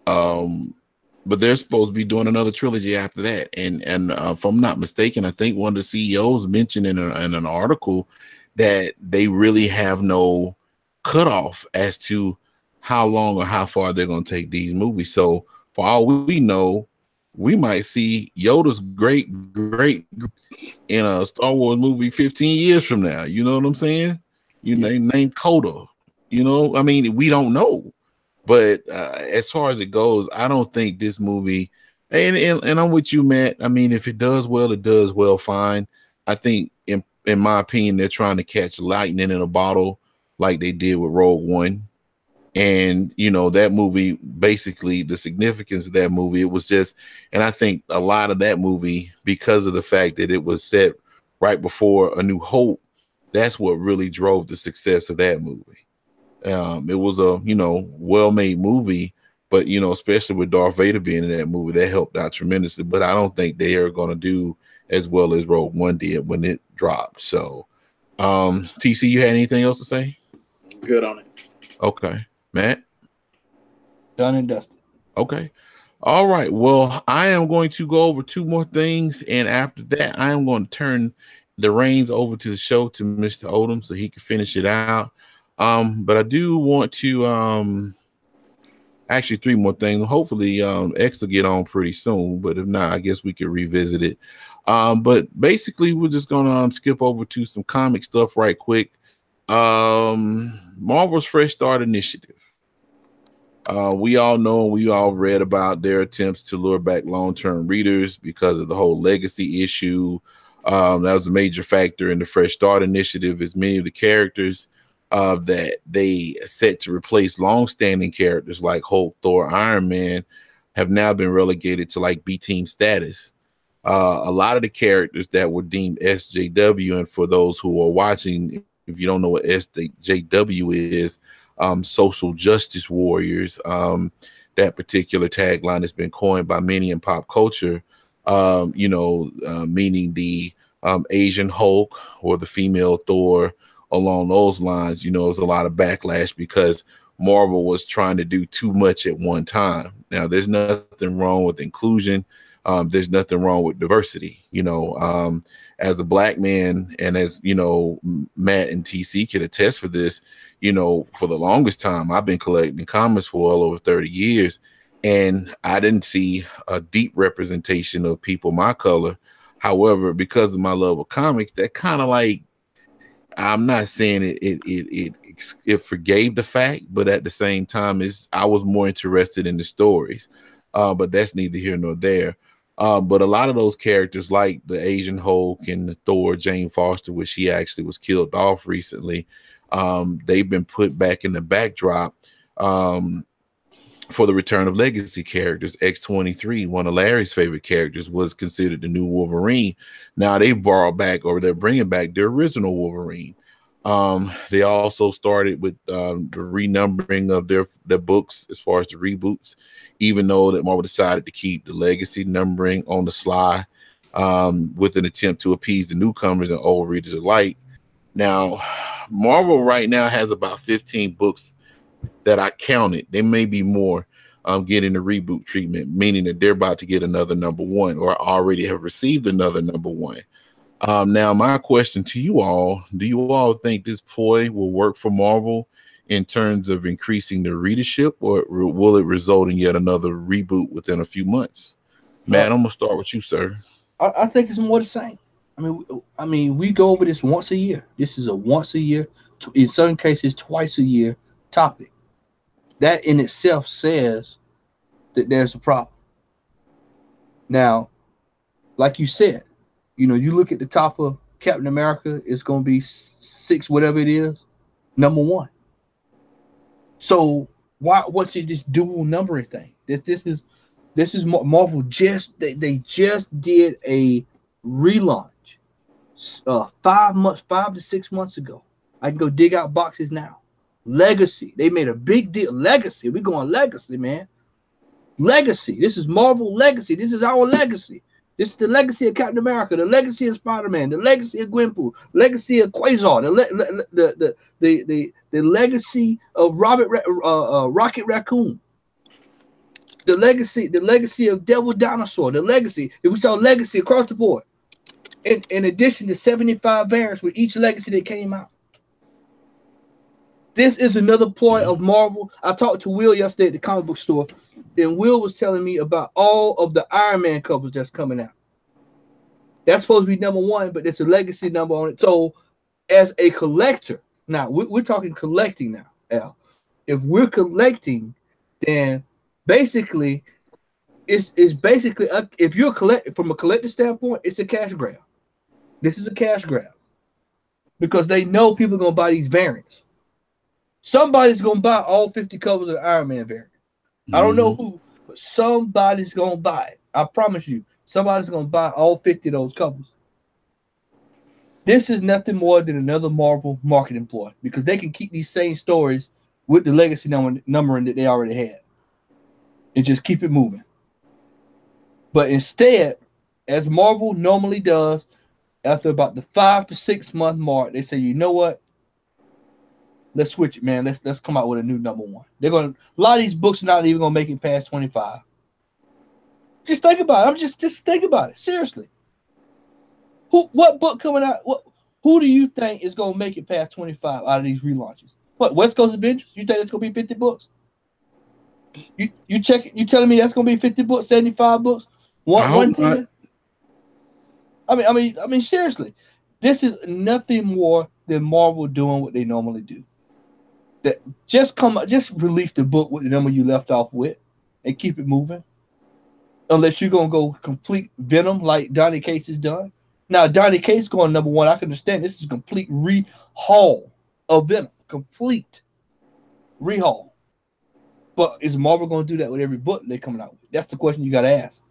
But they're supposed to be doing another trilogy after that, and if I'm not mistaken, I think one of the CEOs mentioned in an article that they really have no cutoff as to how long or how far they're going to take these movies. So for all we know, we might see Yoda's great in a Star Wars movie 15 years from now. You know what I'm saying? Named Coda. I mean, we don't know. But as far as it goes, I don't think this movie, and I'm with you, Matt. I mean, if it does well, it does well, fine. I think, in my opinion, they're trying to catch lightning in a bottle like they did with Rogue One. And, that movie, basically, the significance of that movie, it was just, and I think a lot of that movie, because of the fact that it was set right before A New Hope, that's what really drove the success of that movie. It was a, well-made movie, but, especially with Darth Vader being in that movie, that helped out tremendously. But I don't think they are going to do as well as Rogue One did when it dropped. So, TC, you had anything else to say? Good on it. Okay. Matt? Done and dusted. Okay. All right. Well, I am going to go over 2 more things, and after that, I am going to turn the reins over to the show to Mr. Odom so he can finish it out. But I do want to actually 3 more things. Hopefully X will get on pretty soon, but if not, I guess we could revisit it. But basically, we're just gonna skip over to some comic stuff right quick. Marvel's Fresh Start Initiative. We all know and we all read about their attempts to lure back long-term readers because of the whole legacy issue. That was a major factor in the Fresh Start Initiative, as many of the characters that they set to replace long-standing characters like Hulk, Thor, Iron Man have now been relegated to like B-team status. A lot of the characters that were deemed SJW, and for those who are watching, if you don't know what SJW is, social justice warriors, that particular tagline has been coined by many in pop culture, meaning the Asian Hulk or the female Thor, along those lines. There's a lot of backlash because Marvel was trying to do too much at one time. Now, there's nothing wrong with inclusion. There's nothing wrong with diversity. As a black man, and as Matt and TC can attest for this, for the longest time, I've been collecting comics for well over 30 years, and I didn't see a deep representation of people my color. However, because of my love of comics, that kind of like, I'm not saying it forgave the fact, but at the same time, I was more interested in the stories. But that's neither here nor there. But a lot of those characters, like the Asian Hulk and the Thor, Jane Foster, which she actually was killed off recently, they've been put back in the backdrop for the return of legacy characters. X-23, one of Larry's favorite characters, was considered the new Wolverine. Now they've borrowed back, or they're bringing back the original Wolverine. They also started with the renumbering of their books as far as the reboots, even though that Marvel decided to keep the legacy numbering on the sly, with an attempt to appease the newcomers and old readers alike. Now, Marvel right now has about 15 books that I counted. There may be more getting the reboot treatment, meaning that they're about to get another #1 or already have received another #1. Now, my question to you all, do you all think this ploy will work for Marvel in terms of increasing the readership, or will it result in yet another reboot within a few months? Matt, I'm going to start with you, sir. I think it's more the same. I mean, we go over this once a year. This is a once a year, in some cases twice a year topic. That in itself says that there's a problem. Now, like you said, you look at the top of Captain America, it's going to be 6, whatever it is, #1. So what's it, this dual numbering thing? This is Marvel they just did a relaunch 5 to 6 months ago. I can go dig out boxes now. Legacy. They made a big deal. Legacy. We're going legacy, man. Legacy. This is Marvel legacy. This is our legacy. This is the legacy of Captain America, the legacy of Spider-Man, the legacy of Gwenpool, legacy of Quasar, the legacy of Rocket Raccoon, the legacy of Devil Dinosaur, the legacy. We saw legacy across the board. In addition to 75 variants with each legacy that came out. This is another ploy of Marvel. I talked to Will yesterday at the comic book store, and Will was telling me about all of the Iron Man covers that's coming out. That's supposed to be #1, but there's a legacy number on it. So, as a collector, now we're talking collecting now, Al. If we're collecting, then basically, it's basically if you're from a collector standpoint, it's a cash grab. This is a cash grab because they know people are gonna buy these variants. Somebody's gonna buy all 50 covers of the Iron Man variant. I don't know who, but somebody's gonna buy it. I promise you, somebody's gonna buy all 50 of those covers. This is nothing more than another Marvel marketing ploy because they can keep these same stories with the legacy numbering that they already had and just keep it moving. But instead, as Marvel normally does, after about the 5 to 6 month mark, they say, you know what? Let's switch it, man. Let's come out with a new #1. A lot of these books are not even gonna make it past 25. Just think about it. Just think about it. Seriously. What book coming out? Who do you think is gonna make it past 25 out of these relaunches? What, West Coast Avengers? You think it's gonna be 50 books? You telling me that's gonna be 50 books, 75 books? 110? I mean, seriously, this is nothing more than Marvel doing what they normally do. That just release the book with the number you left off with, and keep it moving. Unless you're gonna go complete Venom like Donny Cates has done. Now Donny Cates going number 1, I can understand. This is a complete rehaul of Venom, complete rehaul. But is Marvel gonna do that with every book they're coming out with? That's the question you gotta ask.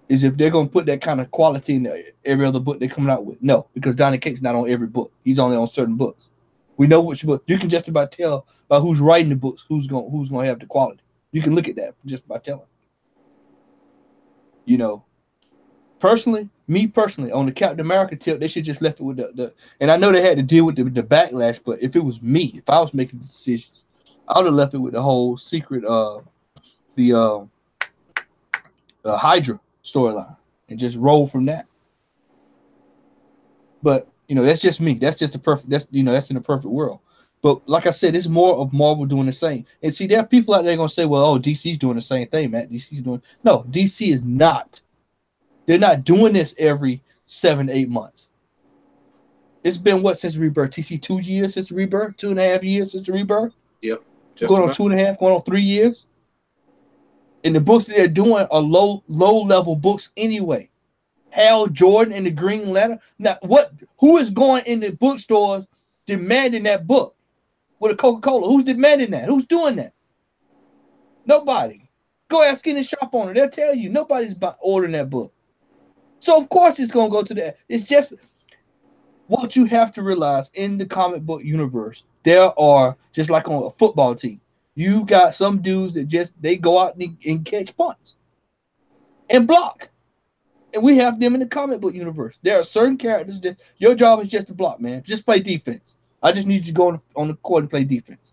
Is if they're gonna put that kind of quality in every other book they're coming out with? No, because Donny Cates not on every book. He's only on certain books. We know which book. You can just about tell by who's writing the books who's gonna have the quality. You can look at that just by telling. You know, personally, on the Captain America tip, they should just left it with the. And I know they had to deal with the backlash, but if it was me, if I was making the decisions, I would have left it with the whole secret, the Hydra storyline, and just roll from that. But that's just me. That's just the perfect. That's that's in the perfect world. But like I said, it's more of Marvel doing the same. And see, there are people out there gonna say, "Well, oh, DC's doing the same thing, Matt. DC's doing." No, DC is not. They're not doing this every 7-8 months. It's been what since Rebirth? TC 2 years since Rebirth, 2.5 years since Rebirth. Yep, going on 2.5, going on 3 years. And the books that they're doing are low level books anyway. Hal Jordan and the Green Lantern. Now, who is going in the bookstores demanding that book with a Coca-Cola? Who's demanding that? Who's doing that? Nobody. Go ask any shop owner. They'll tell you nobody's ordering that book. So of course it's gonna go to that. It's just what you have to realize in the comic book universe. There are just like on a football team. You got some dudes that they go out and catch punts and block. And we have them in the comic book universe. There are certain characters that your job is just to block, man. Just play defense. I just need you to go on the court and play defense.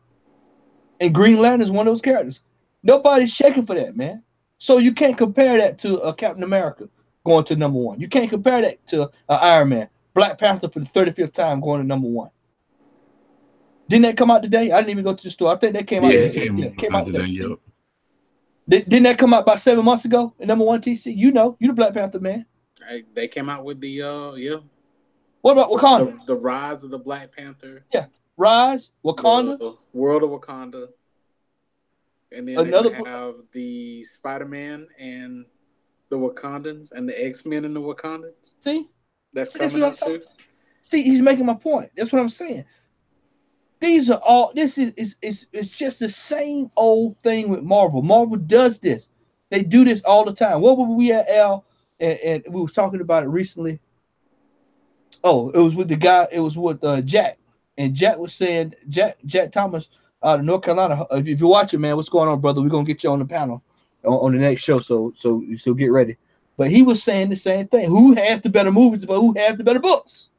And Green Lantern is one of those characters. Nobody's checking for that, man. So you can't compare that to a Captain America going to number 1. You can't compare that to Iron Man. Black Panther for the 35th time going to number 1. Didn't that come out today? I didn't even go to the store. I think that came out. Yeah, it came out today. Yep. Didn't that come out about 7 months ago? At number 1 TC, you the Black Panther man. They came out with the yeah. What about Wakanda? The Rise of the Black Panther. Yeah, Rise, Wakanda, the World of Wakanda, and then they have the Spider-Man and the Wakandans and the X-Men and the Wakandans. See, that's coming out too. See, he's making my point. That's what I'm saying. These are all. This is just the same old thing with Marvel. Marvel does this. They do this all the time. What were we at, Al? And we were talking about it recently. Oh, it was with the guy. It was with Jack, and Jack was saying Jack Thomas out of North Carolina. If you're watching, man, what's going on, brother? We're gonna get you on the panel on the next show. So get ready. But he was saying the same thing. Who has the better movies, but who has the better books?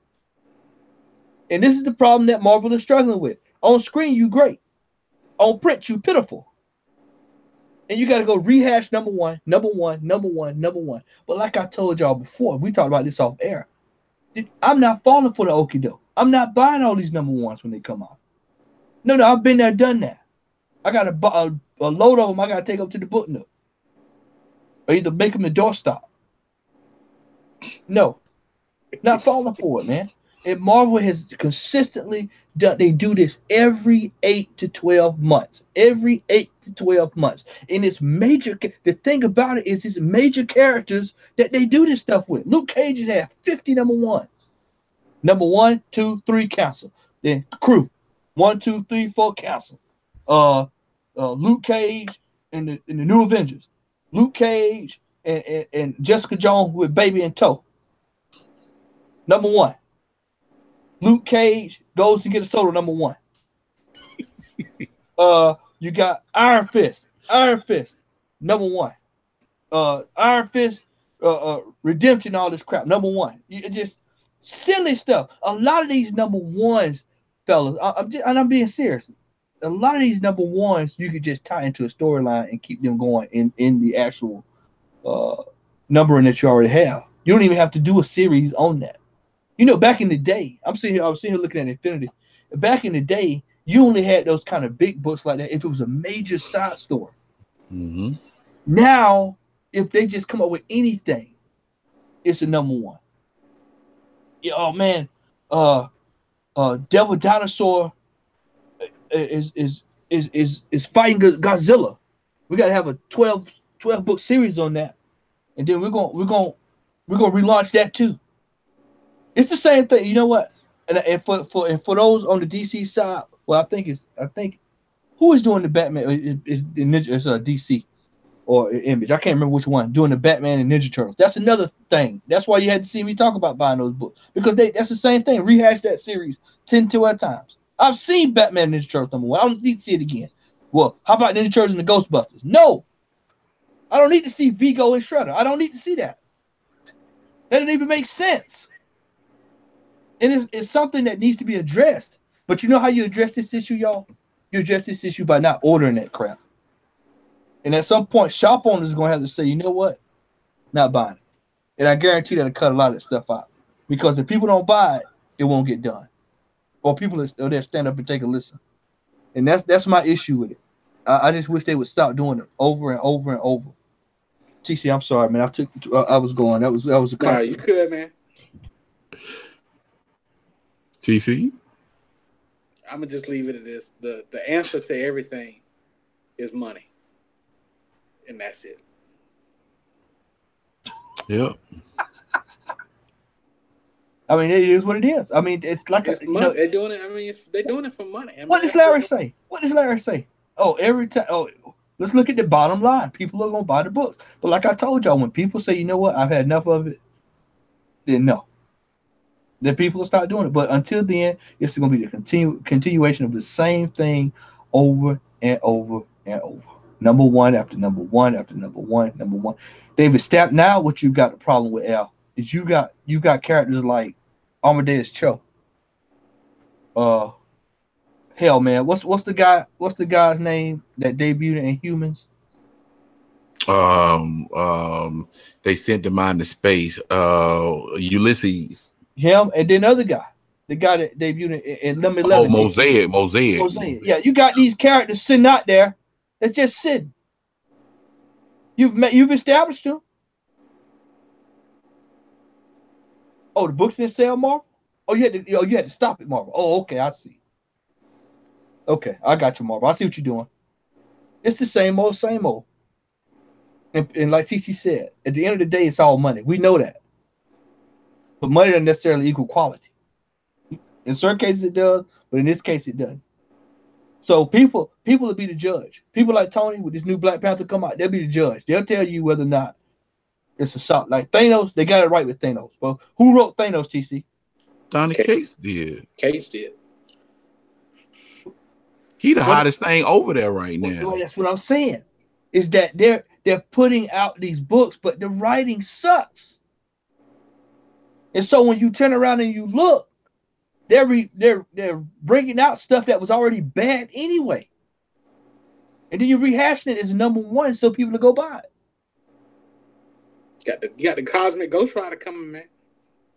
And this is the problem that Marvel is struggling with. On screen, you great. On print, you pitiful. And you got to go rehash number one. But like I told y'all before, we talked about this off air. I'm not falling for the okie doke. I'm not buying all these number 1s when they come out. No, I've been there, done that. I got a load of them I got to take up to the book nook. Or either make them the doorstop. No. Not falling for it, man. And Marvel has consistently done, they do this every 8 to 12 months. Every 8 to 12 months. And it's major, the thing about it is it's major characters that they do this stuff with. Luke Cage has had 50 number 1s. Number 1, 2, 3, cancel. Then crew. 1, 2, 3, 4, cancel. Luke Cage and the New Avengers. Luke Cage and Jessica Jones with Baby in tow. Number 1. Luke Cage goes to get a solo, number 1. You got Iron Fist, number 1. Iron Fist, Redemption, all this crap, number 1. Just silly stuff. A lot of these number 1s, fellas, I'm being serious. A lot of these number 1s you could just tie into a storyline and keep them going in the actual numbering that you already have. You don't even have to do a series on that. Back in the day, I was sitting here looking at Infinity. Back in the day, you only had those kind of big books like that if it was a major side story. Mm-hmm. Now, if they just come up with anything, it's a number 1. oh man, Devil Dinosaur is fighting Godzilla. We gotta have a 12 book series on that, and then we're gonna relaunch that too. It's the same thing. You know what? And for those on the DC side, well, I think who is doing the Batman is DC or Image. I can't remember which one doing the Batman and Ninja Turtles. That's another thing. That's why you had to see me talk about buying those books, because that's the same thing. Rehash that series 10 times. I've seen Batman and Ninja Turtles #1. I don't need to see it again. Well, how about Ninja Turtles and the Ghostbusters? No, I don't need to see Vigo and Shredder. I don't need to see that. That doesn't even make sense. And it's something that needs to be addressed. But you know how you address this issue, y'all? You address this issue by not ordering that crap. And at some point, shop owners are going to have to say, you know what? Not buying it. And I guarantee that'll cut a lot of that stuff out. Because if people don't buy it, it won't get done. Or people they'll stand up and take a listen. And that's my issue with it. I just wish they would stop doing it over and over and over. TC, I'm sorry, man. I was going. That was a concept. Nah, you could, man. TC? I'm gonna just leave it at this. The answer to everything is money. And that's it. Yep. I mean, it is what it is. I mean, it's like it's money. They're doing it. I mean, they're doing it for money. I mean, what does Larry say? What does Larry say? Oh, every time. Oh, let's look at the bottom line. People are gonna buy the books. But like I told y'all, when people say, you know what, I've had enough of it, then no. Then people will start doing it. But until then, it's gonna be the continuation of the same thing over and over and over. Number one after number one after number one. They've established now. What you got the problem with, Al, is you got characters like Amadeus Cho. Hell, man, what's the guy's name that debuted in Humans? They sent him into space. Ulysses. Him, and then other guy, the guy that debuted in Limb 11. Mosaic. Yeah, you got these characters sitting out there. They're just sitting. You've established them. Oh, the books didn't sell, Marvel? Oh, you had to stop it, Marvel. Oh, okay, I see. Okay, I got you, Marvel. I see what you're doing. It's the same old. And like TC said, at the end of the day, it's all money. We know that. But money doesn't necessarily equal quality. In certain cases it does, but in this case it doesn't. So people will be the judge. People like Tony with this new Black Panther come out, they'll be the judge. They'll tell you whether or not it's a shot. Like Thanos, they got it right with Thanos. But who wrote Thanos, TC? Donnie Cates did. Cates did. He the hottest thing over there right now. Well, that's what I'm saying. Is that they're putting out these books, but the writing sucks. And so when you turn around and you look, they're bringing out stuff that was already bad anyway, and then you're rehashing it as a number one so people to go buy it. You got the Cosmic Ghost Rider coming, man.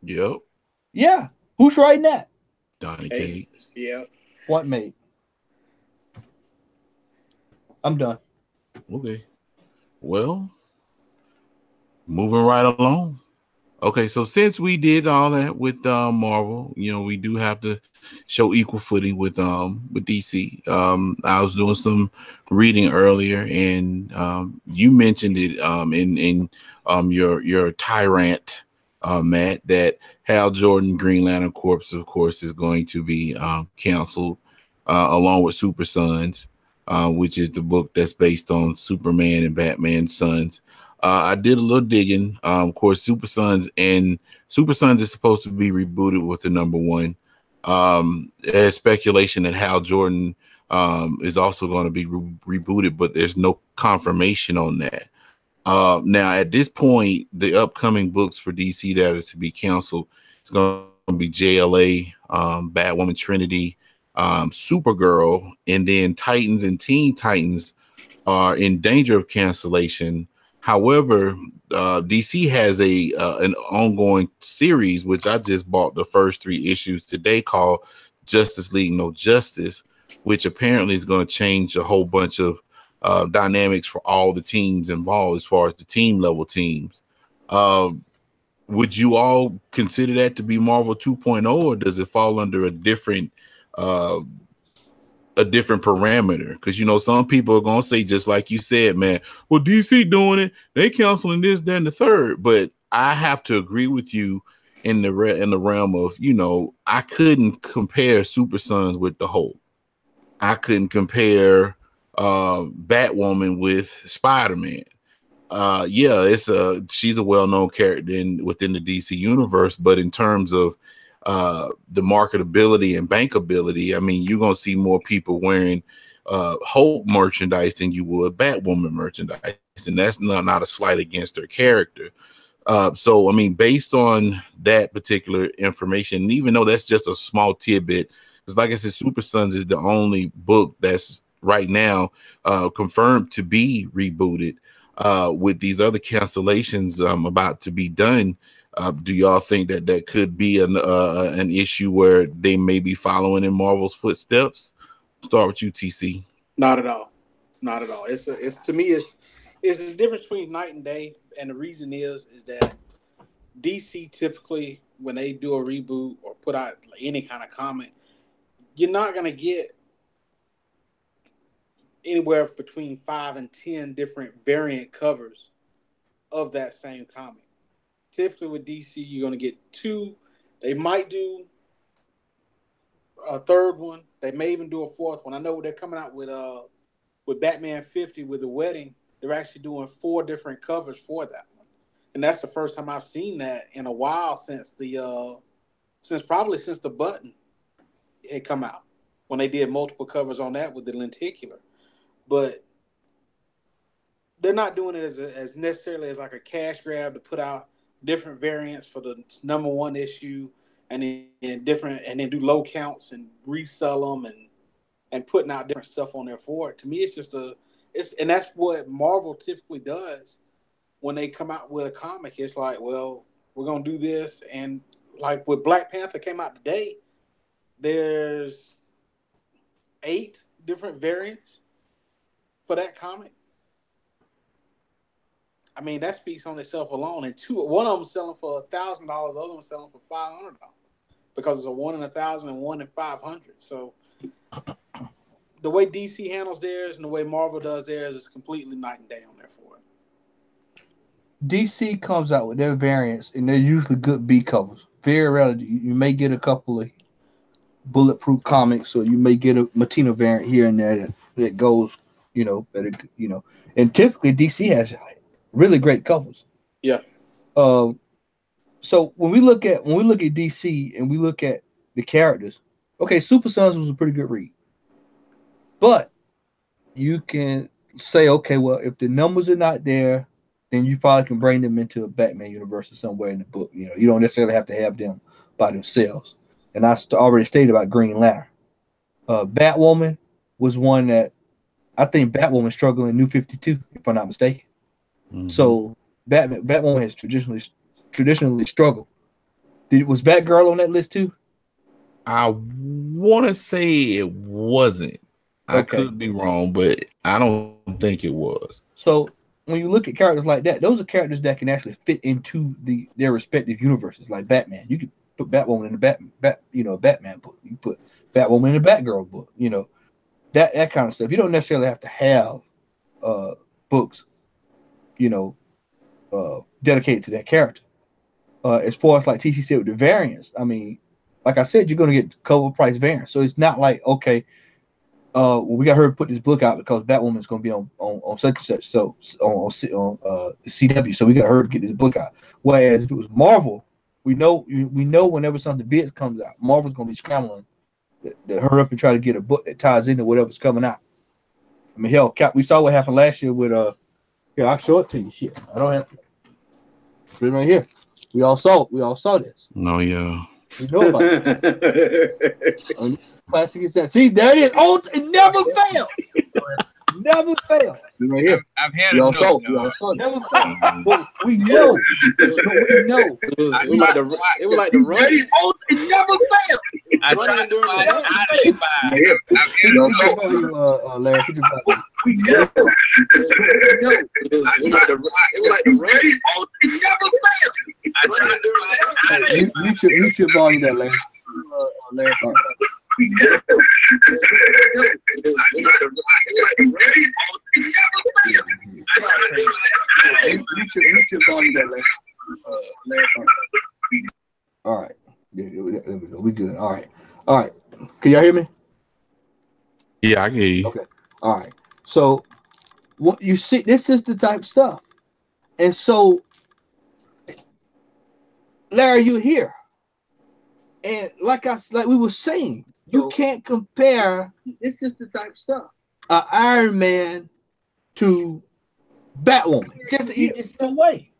Yep. Yeah. Who's writing that? Donnie Cates. Yep. What made? I'm done. Okay. Well, moving right along. Okay, so since we did all that with Marvel, we do have to show equal footing with DC. I was doing some reading earlier, and you mentioned it in your tyrant, Matt, that Hal Jordan Green Lantern Corps, of course, is going to be canceled along with Super Sons, which is the book that's based on Superman and Batman's sons. I did a little digging. Of course, Super Sons is supposed to be rebooted with the number one. There's speculation that Hal Jordan is also going to be rebooted, but there's no confirmation on that. Now, at this point, the upcoming books for DC that are to be canceled is going to be JLA, Batwoman Trinity, Supergirl, and then Titans and Teen Titans are in danger of cancellation. However, DC has an ongoing series, which I just bought the first 3 issues today, called Justice League No Justice, which apparently is going to change a whole bunch of dynamics for all the teams involved as far as the team level teams. would you all consider that to be Marvel 2.0, or does it fall under a different parameter? Because, you know, some people are gonna say, just like you said, man, well, DC doing it, they canceling this, that, and the third. But I have to agree with you in the realm of, you know, I couldn't compare Super Sons with the Hulk. I couldn't compare Batwoman with Spider-Man. Yeah, she's a well-known character within the DC universe, but in terms of the marketability and bankability, I mean, you're gonna see more people wearing Hulk merchandise than you would Batwoman merchandise, and that's not a slight against her character. So I mean, based on that particular information, and even though that's just a small tidbit, because like I said, Super Sons is the only book that's right now confirmed to be rebooted. With these other cancellations about to be done, do y'all think that could be an issue where they may be following in Marvel's footsteps? Start with you, TC. Not at all. Not at all. It's to me, it's a difference between night and day, and the reason is that DC typically, when they do a reboot or put out any kind of comic, you're not gonna get anywhere between 5 and 10 different variant covers of that same comic. Typically with DC, you're going to get 2. They might do a third one. They may even do a fourth one. I know they're coming out with Batman 50 with the wedding. They're actually doing 4 different covers for that one. And that's the first time I've seen that in a while since the button had come out, when they did multiple covers on that with the lenticular. But they're not doing it as necessarily as like a cash grab to put out different variants for the number 1 issue and then do low counts and resell them and putting out different stuff on there for it. To me, and that's what Marvel typically does when they come out with a comic. It's like, well, we're gonna do this, and like with Black Panther came out today, there's 8 different variants for that comic. I mean, that speaks on itself alone. And one of them selling for $1,000, the other one selling for $500 because it's a 1 in 1,000 and 1 in 500. So the way DC handles theirs and the way Marvel does theirs is completely night and day on there for it. DC comes out with their variants, and they're usually good B covers. Very rarely, you may get a couple of bulletproof comics, or you may get a Matina variant here and there that goes, and typically DC has really great covers. Yeah. So when we look at DC and we look at the characters, okay, Super Sons was a pretty good read, but you can say, okay, well, if the numbers are not there, then you probably can bring them into a Batman universe or somewhere in the book. You don't necessarily have to have them by themselves. And I already stated about Green Lantern. Batwoman was one that I think Batwoman struggled in New 52, if I'm not mistaken. Mm-hmm. So Batwoman has traditionally struggled. Was Batgirl on that list too? I want to say it wasn't. Okay. I could be wrong, but I don't think it was. So when you look at characters like that, those are characters that can actually fit into their respective universes. Like Batman, you could put Batwoman in the Batman book. You put Batwoman in the Batgirl book. That kind of stuff. You don't necessarily have to have books, dedicated to that character. As far as like TC said with the variants, I mean, like I said, you're going to get cover price variants. So it's not like, okay, we got her to put this book out because Batwoman's going to be on such and such, so on the CW. So we got her to get this book out. Whereas if it was Marvel, we know whenever something big comes out, Marvel's going to be scrambling to hurry up and try to get a book that ties into whatever's coming out. I mean, hell, we saw what happened last year with here, I'll show it to you. Shit, I don't have to. Put it right here. We all saw this. No, yeah. We know about it. Classic is that. See, there it is. Oh, it never fails. Never fails. Right here. I've had it. Never fails. We know. It was like the run. It never fails. I tried to buy it. I didn't buy it. Larry, we know. It was like the run. It never fails. You should volume that, Larry. Larry. You should volume that, Larry. All right. There we go. We good. All right. Can y'all hear me? Yeah, I can hear you. Okay. All right. So what you see, this is the type of stuff. And so, Larry, you're here. And like we were saying, you can't compare. This is the type of stuff. Iron Man to Batwoman. It's no way.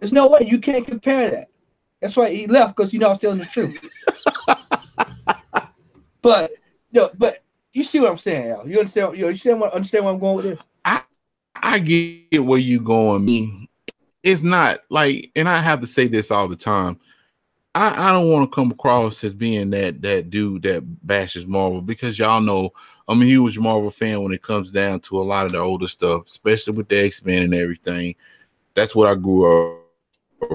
There's no way you can't compare that. That's why he left, because I was telling the truth. But you see what I'm saying, Al. You understand? You understand where I'm going with this? I get where you going. Me, it's not like, and I have to say this all the time. I don't want to come across as being that dude that bashes Marvel, because y'all know I'm a huge Marvel fan when it comes down to a lot of the older stuff, especially with the X-Men and everything. That's what I grew up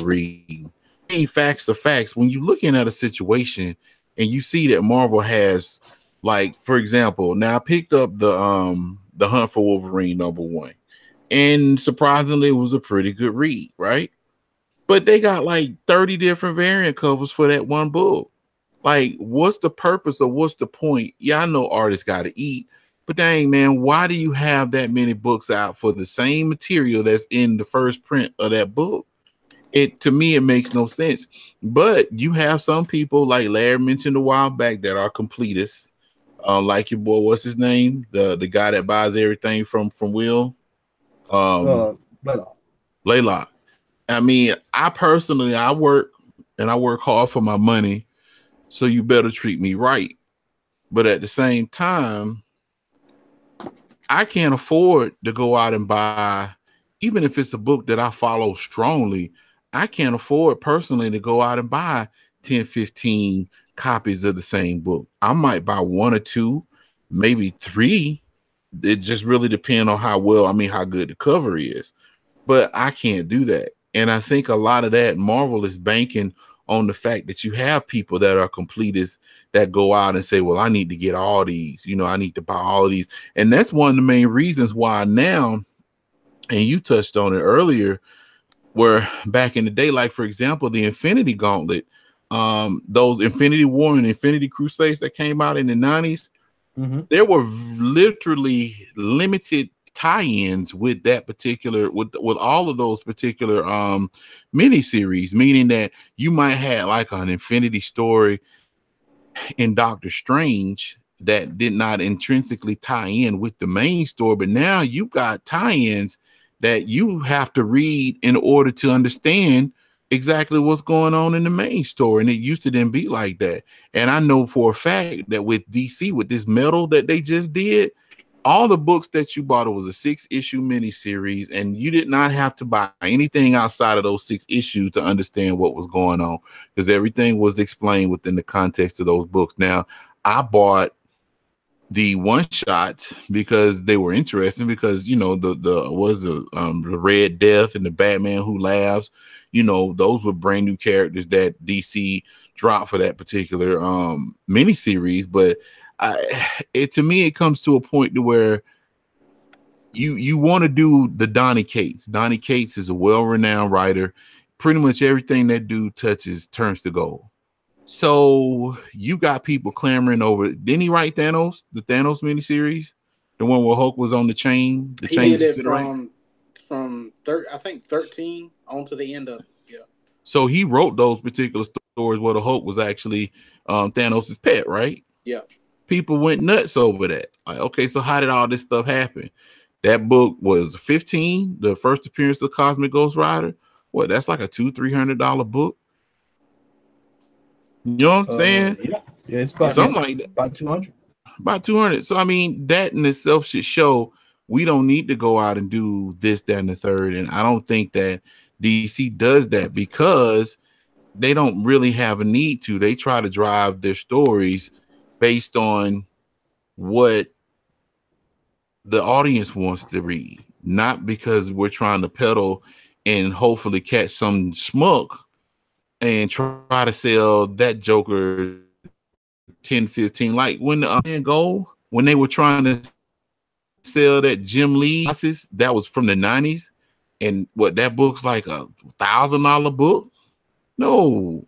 reading. Facts are facts. When you're looking at a situation and you see that Marvel has, like, for example, now I picked up the Hunt for Wolverine #1, and surprisingly, it was a pretty good read, right? But they got like 30 different variant covers for that one book. Like, what's the purpose or what's the point? Yeah, I know artists got to eat, but dang, man, why do you have that many books out for the same material that's in the first print of that book? To me, it makes no sense. But you have some people, like Larry mentioned a while back, that are completists. Like your boy, what's his name? The guy that buys everything from Will. Laylock. I mean, I personally, I work hard for my money, so you better treat me right. But at the same time, I can't afford to go out and buy, even if it's a book that I follow strongly, I can't afford personally to go out and buy 10, 15 copies of the same book. I might buy 1 or 2, maybe 3. It just really depends on how good the cover is. But I can't do that. And I think a lot of that Marvel is banking on the fact that you have people that are completists that go out and say, well, I need to get all these, I need to buy all of these. And that's one of the main reasons why now, and you touched on it earlier, where back in the day, like, for example, the Infinity Gauntlet, those Infinity War and Infinity Crusades that came out in the 90s, there were literally limited tie-ins with that particular, with all of those particular miniseries, meaning that you might have like an Infinity story in Doctor Strange that did not intrinsically tie in with the main story, but now you got tie-ins that you have to read in order to understand exactly what's going on in the main story. And it used to then be like that. And I know for a fact that with DC, with this metal that they just did, all the books that you bought, it was a 6-issue miniseries, and you did not have to buy anything outside of those 6 issues to understand what was going on, because everything was explained within the context of those books. Now, I bought the one-shots because they were interesting, because the Red Death and the Batman Who Laughs, those were brand new characters that DC dropped for that particular miniseries. But to me, it comes to a point to where you want to do the Donny Cates. Donny Cates is a well-renowned writer. Pretty much everything that dude touches turns to gold. So you got people clamoring over. Didn't he write Thanos, the Thanos miniseries, the one where Hulk was on the chain? The chain did it from I think 13 on to the end of So he wrote those particular stories where the Hulk was actually Thanos' pet, right? Yeah. People went nuts over that. Like, okay, so how did all this stuff happen? That book was 15, the first appearance of Cosmic Ghost Rider. What? That's like a $200-$300 book. You know what I'm saying? Yeah, it's about something like that. About 200. About 200. So I mean, that in itself should show we don't need to go out and do this, that, and the third. And I don't think that DC does that because they don't really have a need to. They try to drive their stories based on what the audience wants to read, not because we're trying to peddle and hopefully catch some schmuck and try to sell that Joker 10, 15. Like when when they were trying to sell that Jim Lee, that was from the 90s. And what, that book's like a $1,000 book? No.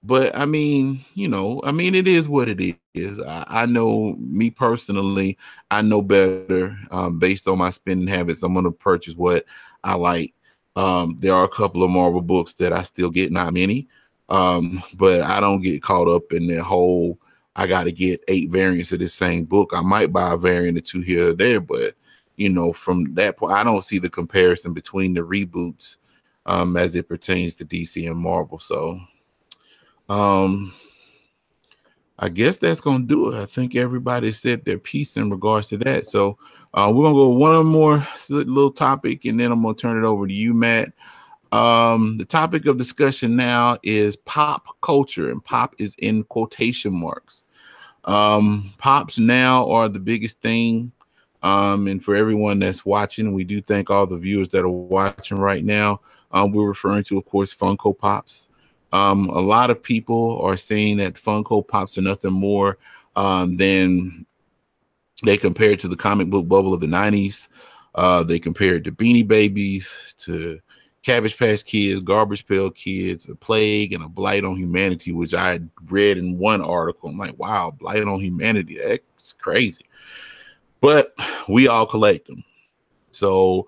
But I mean, you know, I mean, it is what it is. I know, me personally, I know better based on my spending habits. I'm going to purchase what I like. There are a couple of Marvel books that I still get, not many, but I don't get caught up in that whole, I got to get 8 variants of this same book. I might buy a variant or 2 here or there, but, you know, from that point, I don't see the comparison between the reboots as it pertains to DC and Marvel. So, I guess that's gonna do it. I think everybody said their piece in regards to that. So we're gonna go one more little topic, and then I'm gonna turn it over to you, Matt. The topic of discussion now is pop culture, and pop is in quotation marks. Pops now are the biggest thing. And for everyone that's watching, we do thank all the viewers that are watching right now. We're referring to, of course, Funko Pops. A lot of people are saying that Funko Pops are nothing more than they compare it to the comic book bubble of the 90s. They compare it to Beanie Babies, to Cabbage Patch Kids, Garbage Pail Kids, a plague and a blight on humanity, which I had read in one article. I'm like, wow, blight on humanity, that's crazy. But we all collect them. So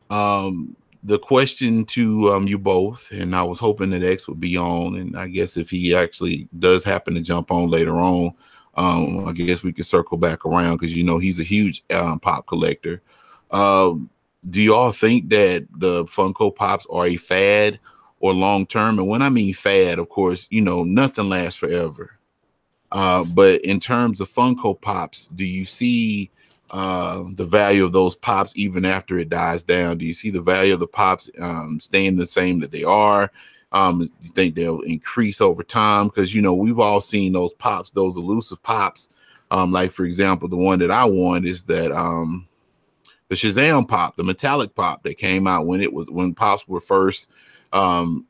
the question to you both, and I was hoping that X would be on, and I guess if he actually does happen to jump on later on, I guess we could circle back around, because, you know, he's a huge pop collector. Do you all think that the Funko Pops are a fad or long term? And when I mean fad, of course, you know, nothing lasts forever. But in terms of Funko Pops, do you see the value of those pops even after it dies down? Do you see the value of the pops staying the same that they are? You think they'll increase over time? Because, you know, we've all seen those pops, those elusive pops. Like, for example, the one that I want is that the Shazam pop, the metallic pop that came out when pops were first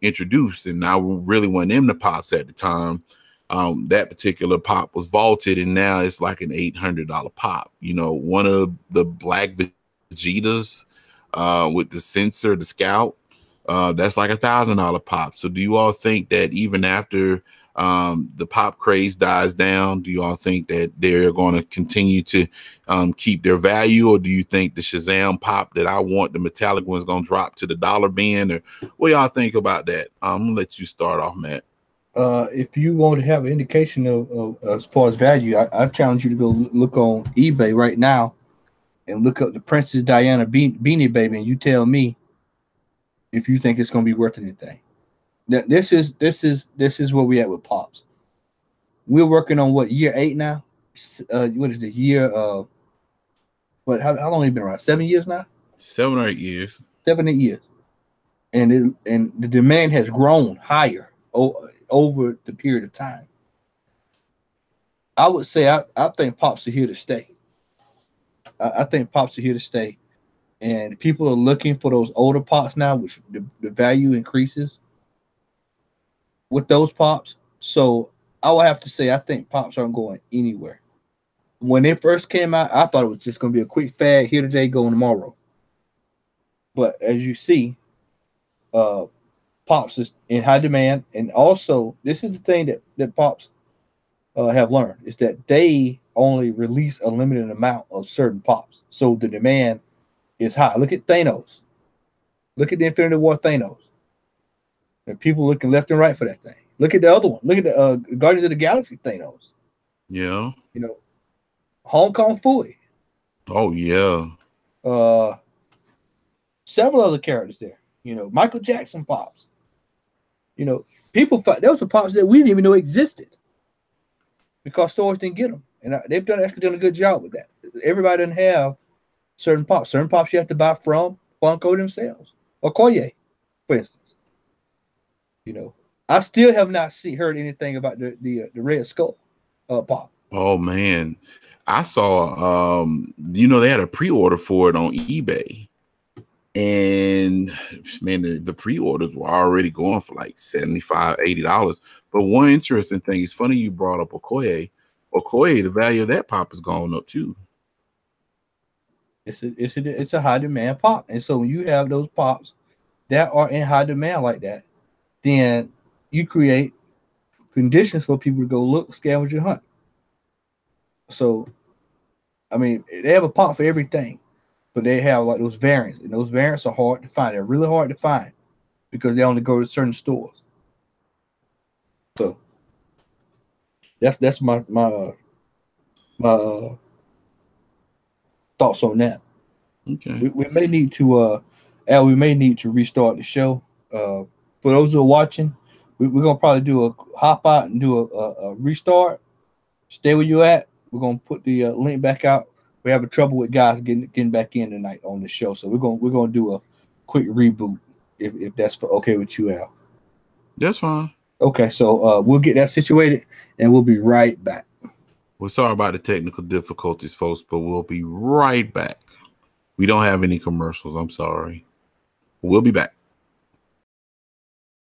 introduced, and I really wasn't in the pops at the time. That particular pop was vaulted, and now it's like an $800 pop. You know, one of the black Vegetas with the sensor, the scout, that's like $1,000 pop. So do you all think that even after the pop craze dies down, do you all think that they're going to continue to keep their value, or do you think the Shazam pop that I want, the metallic one, is going to drop to the dollar bin? Or what y'all think about that? I'm gonna let you start off, Matt. If you want to have an indication of as far as value, I challenge you to go look on eBay right now and look up the Princess Diana Beanie Baby, and you tell me if you think it's going to be worth anything. This is where we at with pops. We're working on what, year 8 now? What is the year? What? How long have you been around? 7 years now? 7 or 8 years. 7, 8 years, and the demand has grown higher over the period of time. I would say I think pops are here to stay. I think pops are here to stay, and people are looking for those older pops now, which the value increases with those pops. So I would have to say I think pops aren't going anywhere. When they first came out, I thought it was just going to be a quick fad, here today, going tomorrow. But as you see, pops is in high demand, and also this is the thing that pops have learned, is that they only release a limited amount of certain pops, so the demand is high. Look at Thanos. Look at the Infinity War Thanos. And people looking left and right for that thing. Look at the other one. Look at the Guardians of the Galaxy Thanos. Yeah. You know, Hong Kong Fooey. Oh yeah. Several other characters there. You know, Michael Jackson pops. You know, people thought those were pops that we didn't even know existed because stores didn't get them, and they've actually done a good job with that. Everybody doesn't have certain pops. Certain pops you have to buy from Funko themselves, or Koye, for instance. You know, I still have not heard anything about the Red Skull pop. Oh man, I saw you know, they had a pre-order for it on eBay. And man, the pre-orders were already going for like $75, $80. But one interesting thing, it's funny you brought up Okoye. Okoye, the value of that pop has gone up too. It's a high demand pop, and so when you have those pops that are in high demand like that, then you create conditions for people to go look, scavenger hunt. So, I mean, they have a pop for everything, but they have like those variants, and those variants are hard to find. They're really hard to find because they only go to certain stores. So that's my thoughts on that. Okay. We may need to Al, we may need to restart the show. For those who are watching, we're gonna probably do a hop out and do a restart. Stay where you at. We're gonna put the link back out. We're having trouble with guys getting back in tonight on the show, so we're gonna do a quick reboot if that's okay with you, Al. That's fine. Okay, so we'll get that situated and we'll be right back. We're sorry about the technical difficulties, folks, but we'll be right back. We don't have any commercials. I'm sorry. We'll be back.